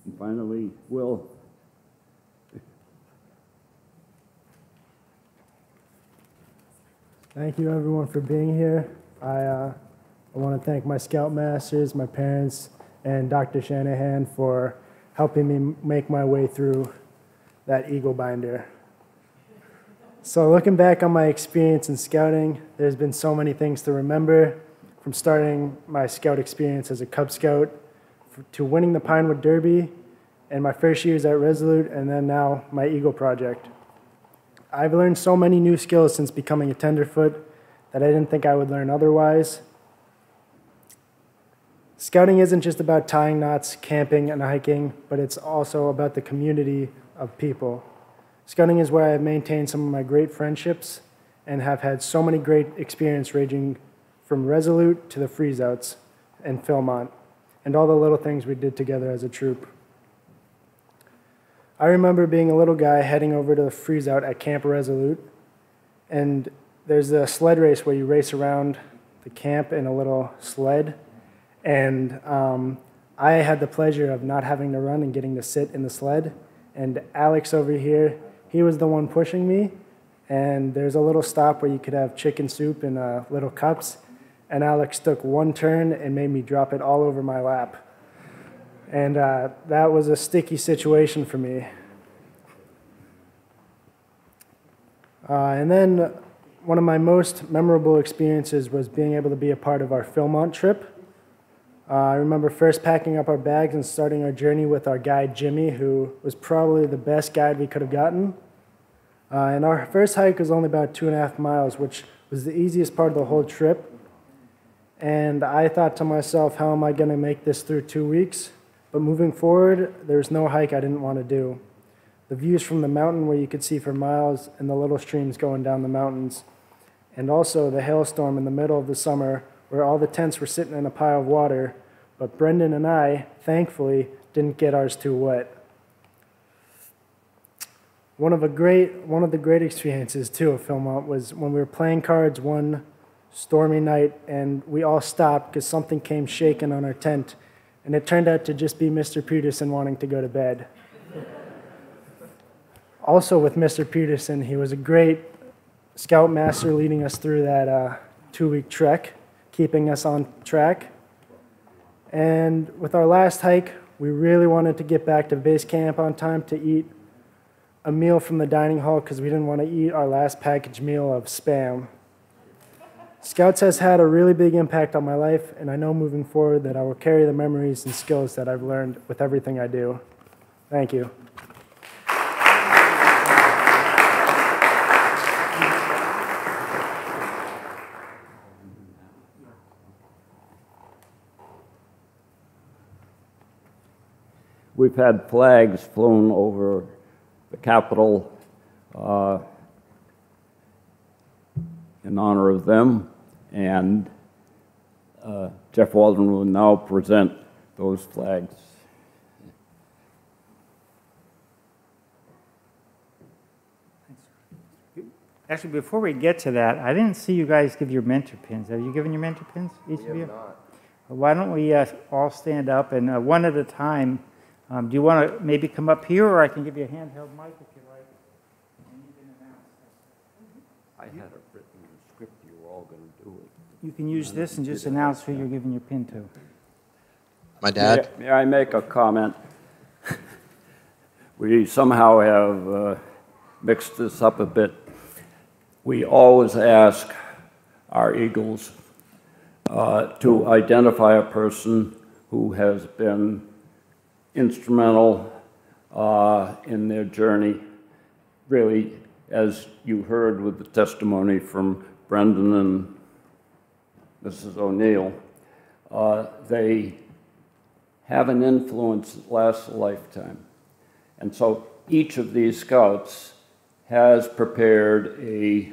And finally, Will. Thank you, everyone, for being here. I want to thank my Scoutmasters, my parents, and Dr. Shanahan for helping me make my way through that Eagle binder. So looking back on my experience in Scouting, there's been so many things to remember, from starting my Scout experience as a Cub Scout to winning the Pinewood Derby and my first years at Resolute, and then now my Eagle project. I've learned so many new skills since becoming a tenderfoot that I didn't think I would learn otherwise. Scouting isn't just about tying knots, camping, and hiking, but it's also about the community of people. Scouting is where I've maintained some of my great friendships and have had so many great experiences ranging from Resolute to the freeze-outs in Philmont, and all the little things we did together as a troop. I remember being a little guy heading over to the freeze-out at Camp Resolute, and there's a sled race where you race around the camp in a little sled, and I had the pleasure of not having to run and getting to sit in the sled, and Alex over here, he was the one pushing me, and there's a little stop where you could have chicken soup in little cups, and Alex took one turn and made me drop it all over my lap. And that was a sticky situation for me. And then one of my most memorable experiences was being able to be a part of our Philmont trip. I remember first packing up our bags and starting our journey with our guide, Jimmy, who was probably the best guide we could have gotten. And our first hike was only about 2.5 miles, which was the easiest part of the whole trip. And I thought to myself, how am I going to make this through 2 weeks? But moving forward, there was no hike I didn't want to do. The views from the mountain where you could see for miles and the little streams going down the mountains. And also the hailstorm in the middle of the summer where all the tents were sitting in a pile of water, but Brendan and I, thankfully, didn't get ours too wet. One of the great experiences, too, of Philmont was when we were playing cards one stormy night, and we all stopped because something came shaking on our tent, and it turned out to just be Mr. Peterson wanting to go to bed. Also with Mr. Peterson, he was a great scoutmaster leading us through that 2-week trek, keeping us on track. And with our last hike, we really wanted to get back to base camp on time to eat a meal from the dining hall because we didn't want to eat our last package meal of Spam. Scouts has had a really big impact on my life, and I know moving forward that I will carry the memories and skills that I've learned with everything I do. Thank you. We've had flags flown over the Capitol in honor of them, and Jeff Waldron will now present those flags. Actually, before we get to that, I didn't see you guys give your mentor pins. Have you given your mentor pins, each of you? Not. Well, why don't we all stand up and one at a time. Do you want to maybe come up here, or I can give you a handheld mic if you like, and you can announce. I had it written in the script you were all going to do it. You can use this and just announce who you're giving your pin to. My dad. May I make a comment? We somehow have mixed this up a bit. We always ask our Eagles to identify a person who has been instrumental in their journey. Really, as you heard with the testimony from Brendan and Mrs. O'Neill, they have an influence that lasts a lifetime. And so each of these scouts has prepared a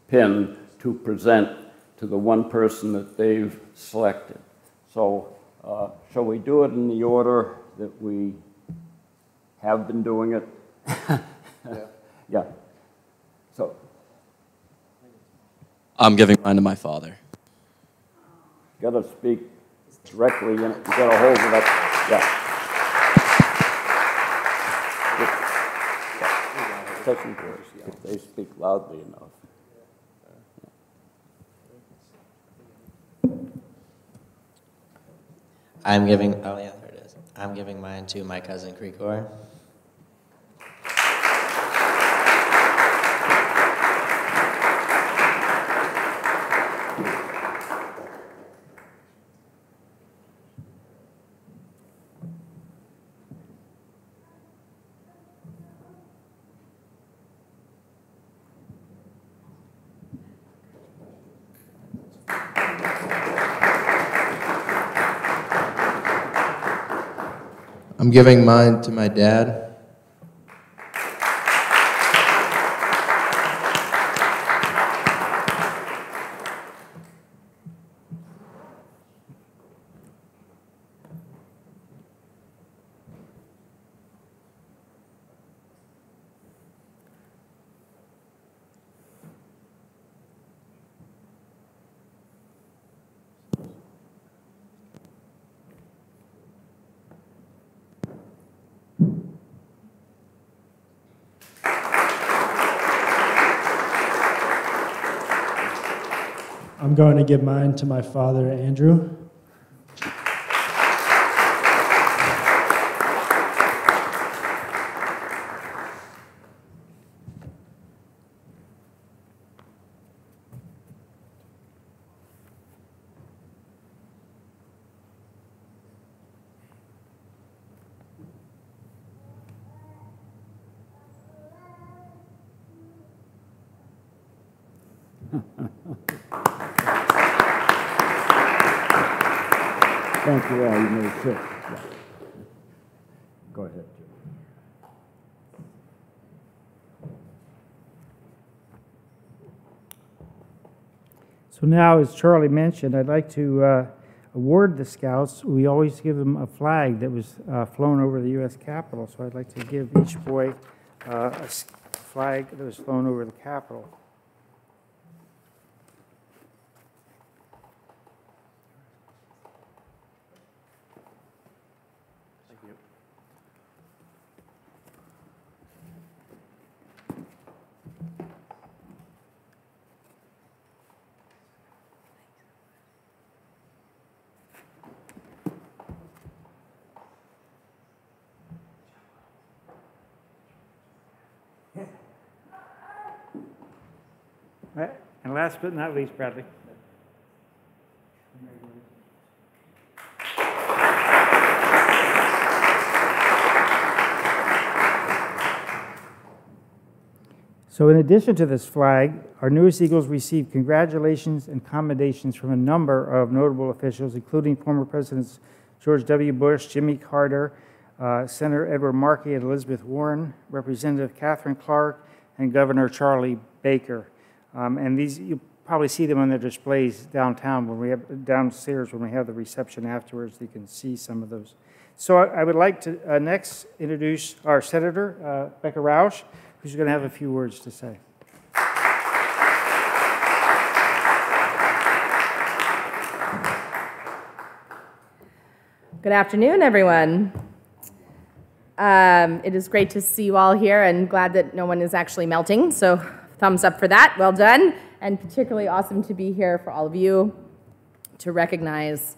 pin to present to the one person that they've selected. So shall we do it in the order that we have been doing it? Yeah. So. I'm giving mine to my father. Got to speak directly in it. You got to hold it up. Yeah. Second voice, if they speak loudly enough. I'm giving, oh yeah, there it is. I'm giving mine to my cousin Krikor. I'm giving mine to my dad. I'm going to give mine to my father, Andrew. Thank you all. You may sit. Yeah. Go ahead, Jim. So now, as Charlie mentioned, I'd like to award the Scouts. We always give them a flag that was flown over the U.S. Capitol. So I'd like to give each boy a flag that was flown over the Capitol. And last but not least, Bradley. So in addition to this flag, our newest Eagles received congratulations and commendations from a number of notable officials, including former Presidents George W. Bush, Jimmy Carter, Senator Edward Markey and Elizabeth Warren, Representative Catherine Clark, and Governor Charlie Baker. And these, you'll probably see them on their displays downtown when we have, downstairs when we have the reception afterwards. You can see some of those. So I would like to next introduce our Senator, Becca Rausch, who's going to have a few words to say. Good afternoon, everyone. It is great to see you all here, and glad that no one is actually melting, so thumbs up for that. Well done, and particularly awesome to be here for all of you to recognize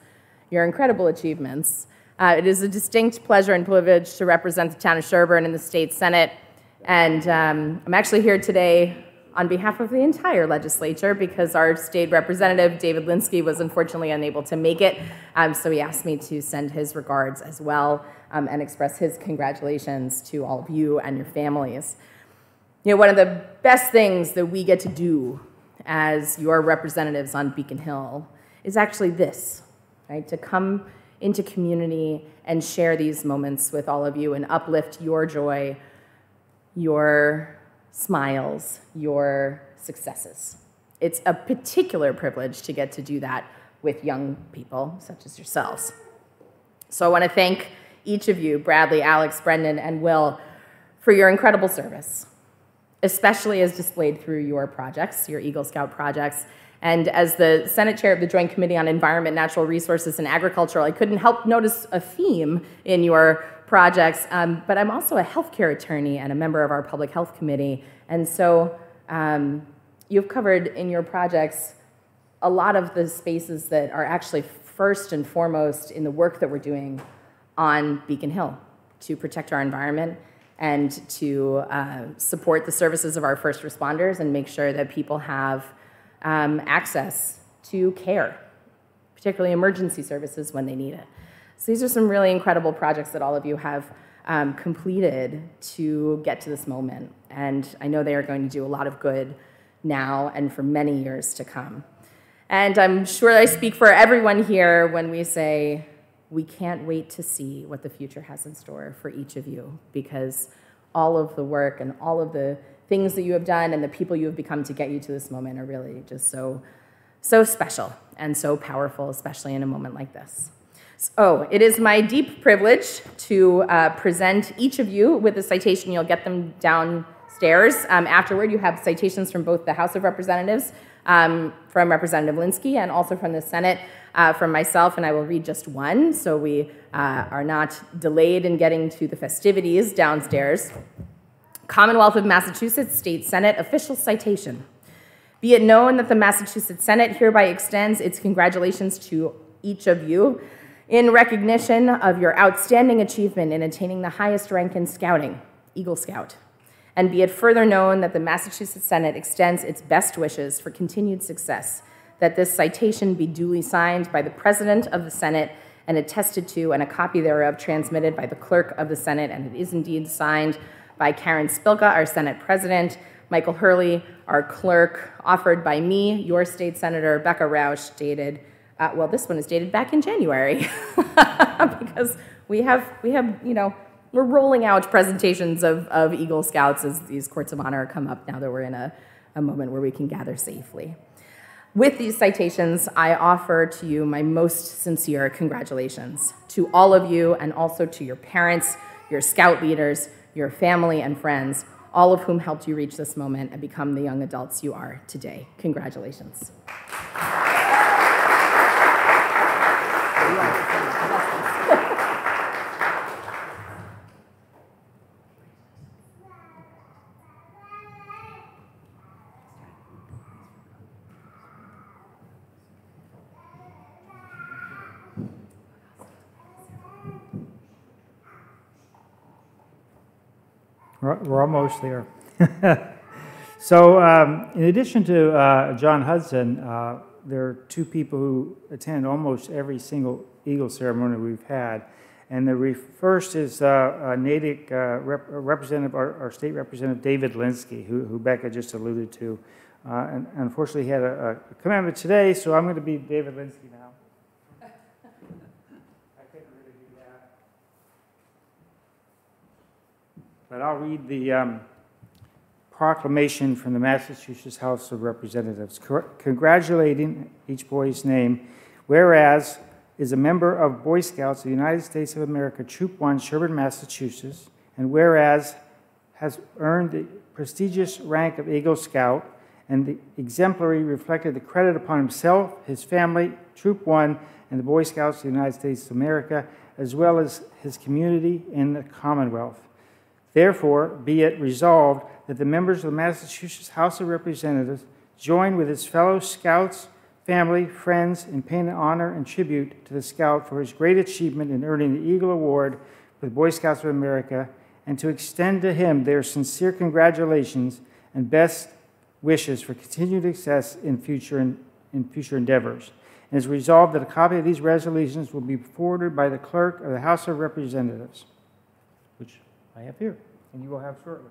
your incredible achievements. It is a distinct pleasure and privilege to represent the town of Sherburne in the state Senate, and I'm actually here today on behalf of the entire legislature because our state representative, David Linsky, was unfortunately unable to make it, so he asked me to send his regards as well and express his congratulations to all of you and your families. You know, one of the best things that we get to do as your representatives on Beacon Hill is actually this, right? To come into community and share these moments with all of you and uplift your joy, your smiles, your successes. It's a particular privilege to get to do that with young people such as yourselves. So I want to thank each of you, Bradley, Alex, Brendan, and Will, for your incredible service, especially as displayed through your projects, your Eagle Scout projects. And as the Senate Chair of the Joint Committee on Environment, Natural Resources, and Agriculture, I couldn't help notice a theme in your projects, but I'm also a healthcare attorney and a member of our Public Health Committee. And so you've covered in your projects a lot of the spaces that are actually first and foremost in the work that we're doing on Beacon Hill to protect our environment and to support the services of our first responders and make sure that people have access to care, particularly emergency services when they need it. So these are some really incredible projects that all of you have completed to get to this moment. And I know they are going to do a lot of good now and for many years to come. And I'm sure I speak for everyone here when we say we can't wait to see what the future has in store for each of you, because all of the work and all of the things that you have done and the people you have become to get you to this moment are really just so special and so powerful, especially in a moment like this. So it is my deep privilege to present each of you with a citation. You'll get them downstairs. Afterward, you have citations from both the House of Representatives, from Representative Linsky, and also from the Senate, from myself, and I will read just one, so we are not delayed in getting to the festivities downstairs. Commonwealth of Massachusetts State Senate Official Citation. Be it known that the Massachusetts Senate hereby extends its congratulations to each of you in recognition of your outstanding achievement in attaining the highest rank in scouting, Eagle Scout. And be it further known that the Massachusetts Senate extends its best wishes for continued success, that this citation be duly signed by the President of the Senate and attested to, and a copy thereof transmitted by the Clerk of the Senate, and it is indeed signed by Karen Spilka, our Senate President, Michael Hurley, our Clerk, offered by me, your State Senator, Becca Rausch, dated, well, this one is dated back in January, because we have, you know, we're rolling out presentations of Eagle Scouts as these courts of honor come up now that we're in a moment where we can gather safely. With these citations, I offer to you my most sincere congratulations to all of you, and also to your parents, your Scout leaders, your family and friends, all of whom helped you reach this moment and become the young adults you are today. Congratulations. We're almost there. So in addition to John Hudson, there are two people who attend almost every single Eagle ceremony we've had. And the first is Natick representative, our state representative, David Linsky, who Becca just alluded to. And unfortunately, he had a commitment today, so I'm going to be David Linsky now. But I'll read the proclamation from the Massachusetts House of Representatives, congratulating each boy's name, whereas is a member of Boy Scouts of the United States of America, Troop 1, Sherburne, Massachusetts, and whereas has earned the prestigious rank of Eagle Scout, and the exemplary reflected the credit upon himself, his family, Troop 1, and the Boy Scouts of the United States of America, as well as his community and the Commonwealth. Therefore, be it resolved that the members of the Massachusetts House of Representatives join with his fellow Scouts, family, friends, in paying honor and tribute to the Scout for his great achievement in earning the Eagle Award with Boy Scouts of America, and to extend to him their sincere congratulations and best wishes for continued success in future endeavors. And is resolved that a copy of these resolutions will be forwarded by the Clerk of the House of Representatives, which I have here, and you will have shortly.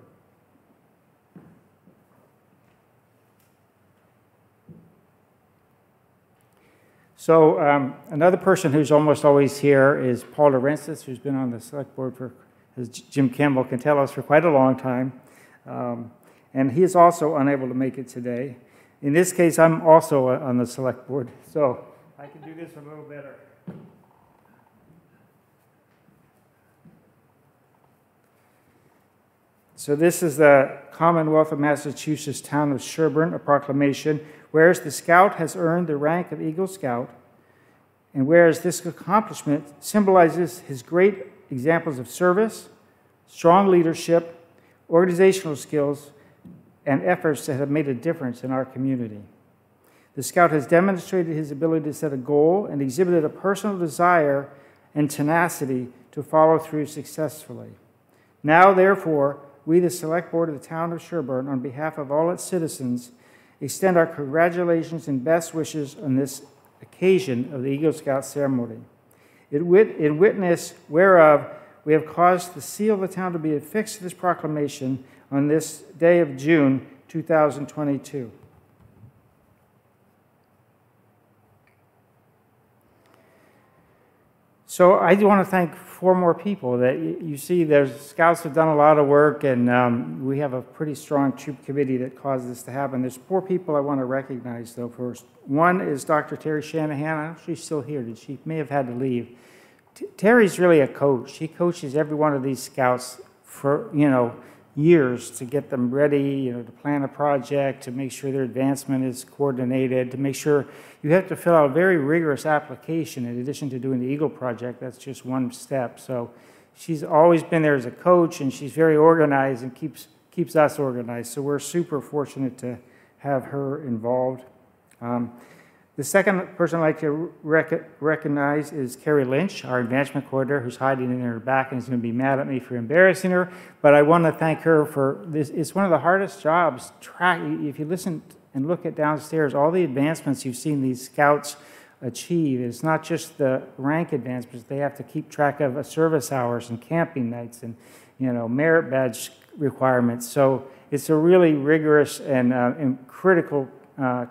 So another person who's almost always here is Paul Laurentis, who's been on the select board for, as Jim Campbell can tell us, for quite a long time. And he is also unable to make it today. In this case, I'm also on the select board, so I can do this a little better. So this is the Commonwealth of Massachusetts Town of Sherburne, a proclamation. Whereas the Scout has earned the rank of Eagle Scout, and whereas this accomplishment symbolizes his great examples of service, strong leadership, organizational skills, and efforts that have made a difference in our community. The Scout has demonstrated his ability to set a goal and exhibited a personal desire and tenacity to follow through successfully. Now, therefore, we, the Select Board of the Town of Sherburne, on behalf of all its citizens, extend our congratulations and best wishes on this occasion of the Eagle Scout ceremony. In witness whereof, we have caused the seal of the town to be affixed to this proclamation on this day of June 2022. So I do want to thank four more people. That you see, there's Scouts have done a lot of work, and we have a pretty strong troop committee that caused this to happen. There's four people I want to recognize, though, first. One is Dr. Terry Shanahan. I don't know if she's still here. She may have had to leave. Terry's really a coach. He coaches every one of these Scouts for, years to get them ready, to plan a project, to make sure their advancement is coordinated, to make sure you have to fill out a very rigorous application in addition to doing the Eagle Project. That's just one step. So she's always been there as a coach, and she's very organized and keeps us organized. So we're super fortunate to have her involved. The second person I'd like to recognize is Carrie Lynch, our advancement coordinator, who's hiding in her back and is going to be mad at me for embarrassing her. But I want to thank her for this. It's one of the hardest jobs. If you listen and look at downstairs, all the advancements you've seen these scouts achieve. It's not just the rank advancements. They have to keep track of service hours and camping nights and merit badge requirements. So it's a really rigorous and critical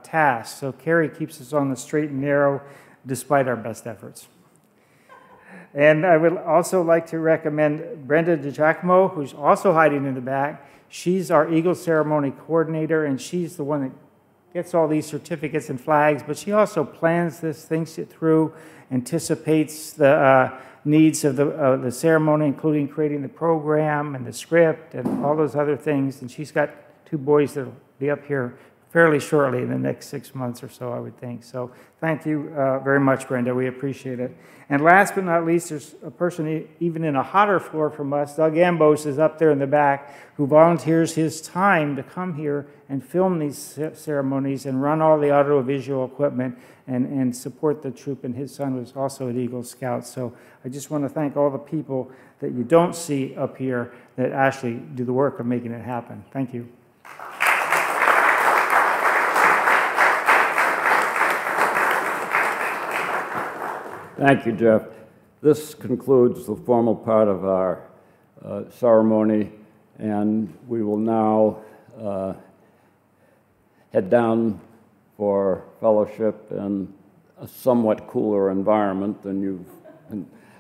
task. So Carrie keeps us on the straight and narrow despite our best efforts. And I would also like to recommend Brenda DiGiacomo, who's also hiding in the back. She's our Eagle Ceremony coordinator, and she's the one that gets all these certificates and flags, but she also plans this, thinks it through, anticipates the needs of the ceremony, including creating the program and the script and all those other things. And she's got 2 boys that'll be up here fairly shortly in the next 6 months or so, I would think. So thank you very much, Brenda. We appreciate it. And last but not least, there's a person even in a hotter floor from us. Doug Ambos is up there in the back, who volunteers his time to come here and film these ceremonies and run all the audiovisual equipment and support the troop. And his son was also an Eagle Scout. So I just want to thank all the people that you don't see up here that actually do the work of making it happen. Thank you. Thank you, Jeff. This concludes the formal part of our ceremony, and we will now head down for fellowship in a somewhat cooler environment than you've.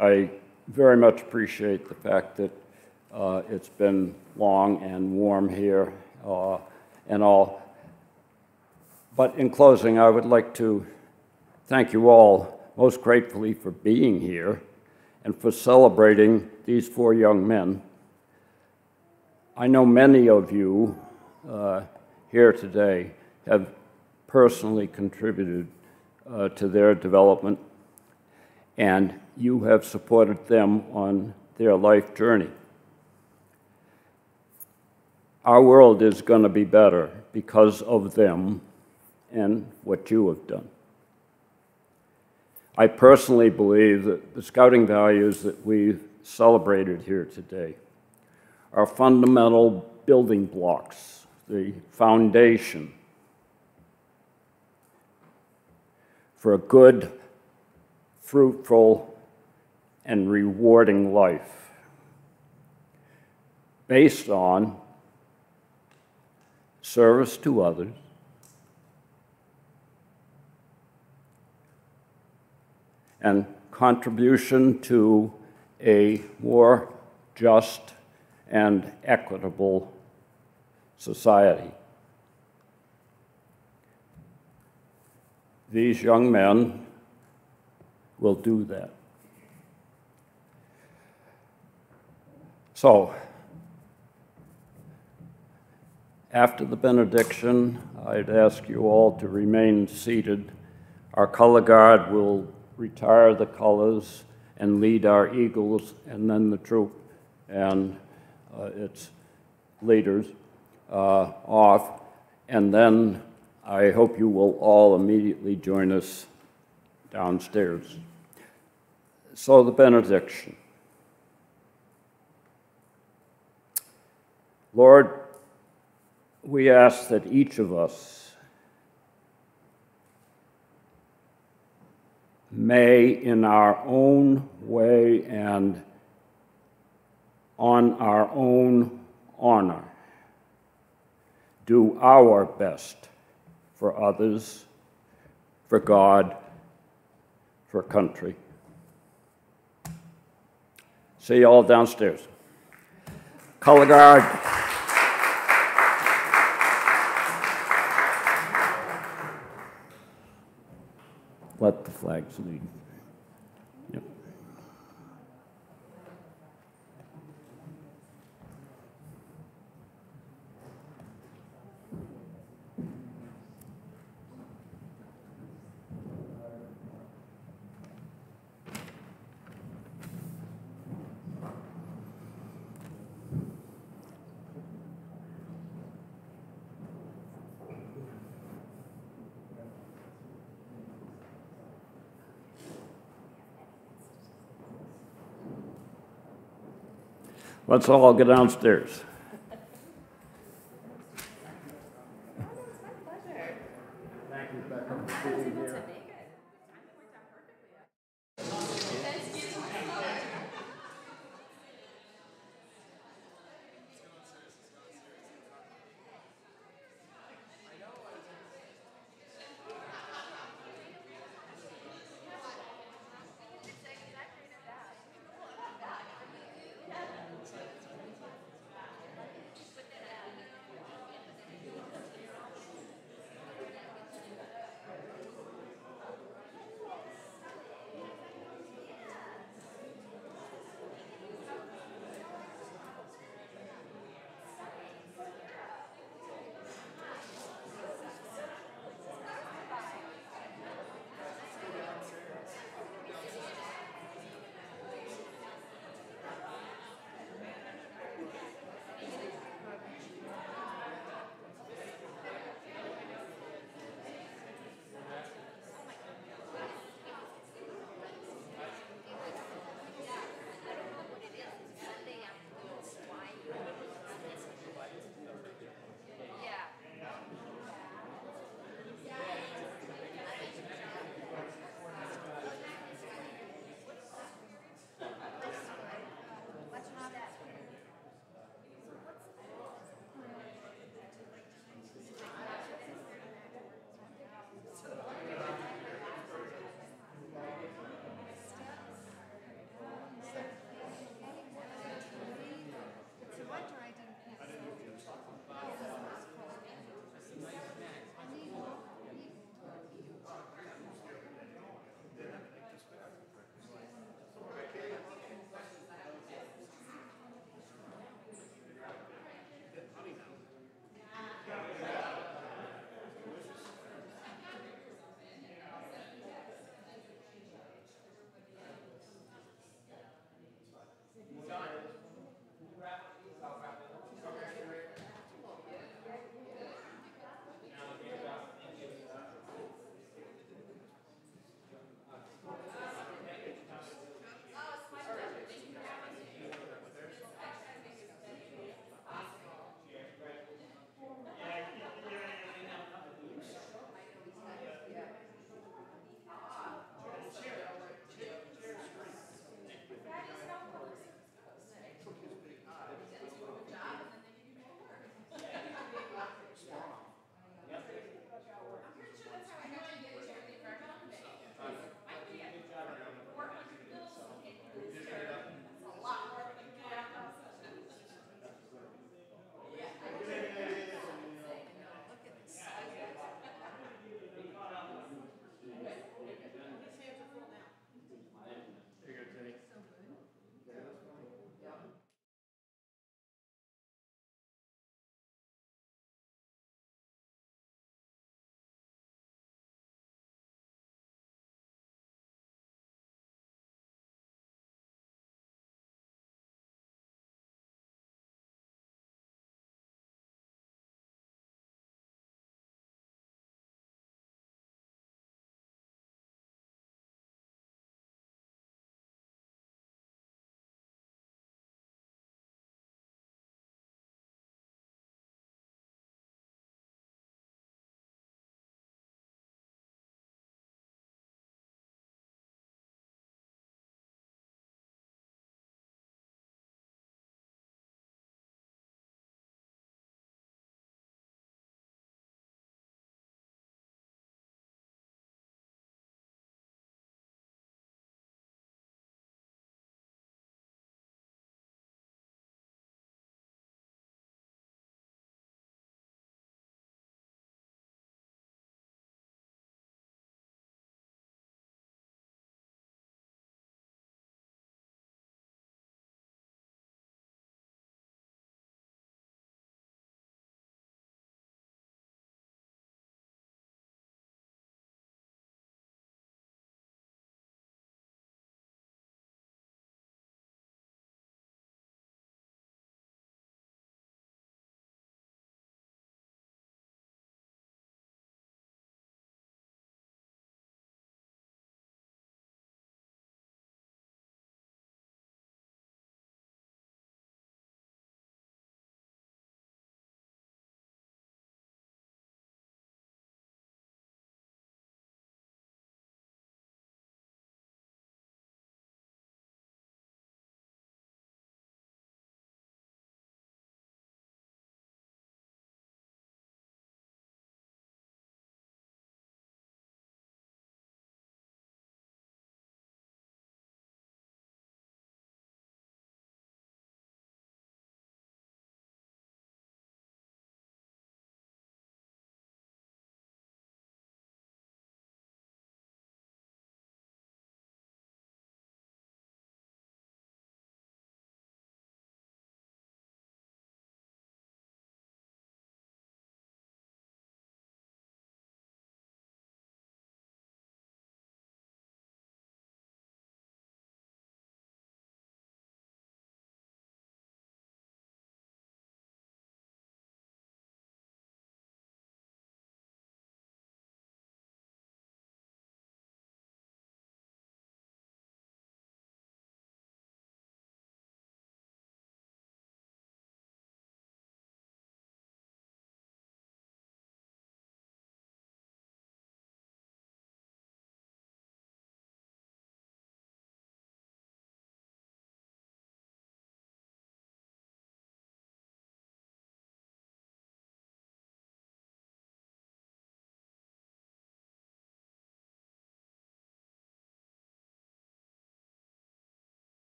I very much appreciate the fact that it's been long and warm here and all. But in closing, I would like to thank you all most gratefully for being here and for celebrating these 4 young men. I know many of you here today have personally contributed to their development, and you have supported them on their life journey. Our world is going to be better because of them and what you have done. I personally believe that the scouting values that we've celebrated here today are fundamental building blocks, the foundation for a good, fruitful, and rewarding life based on service to others, and contribution to a more just and equitable society. These young men will do that. So, after the benediction, I'd ask you all to remain seated. Our color guard will retire the colors and lead our eagles and then the troop and its leaders off. And then I hope you will all immediately join us downstairs. So the benediction. Lord, we ask that each of us may, in our own way and on our own honor, do our best for others, for God, for country. See you all downstairs. Color guard. Let the flags lead. Yep. Let's all go downstairs.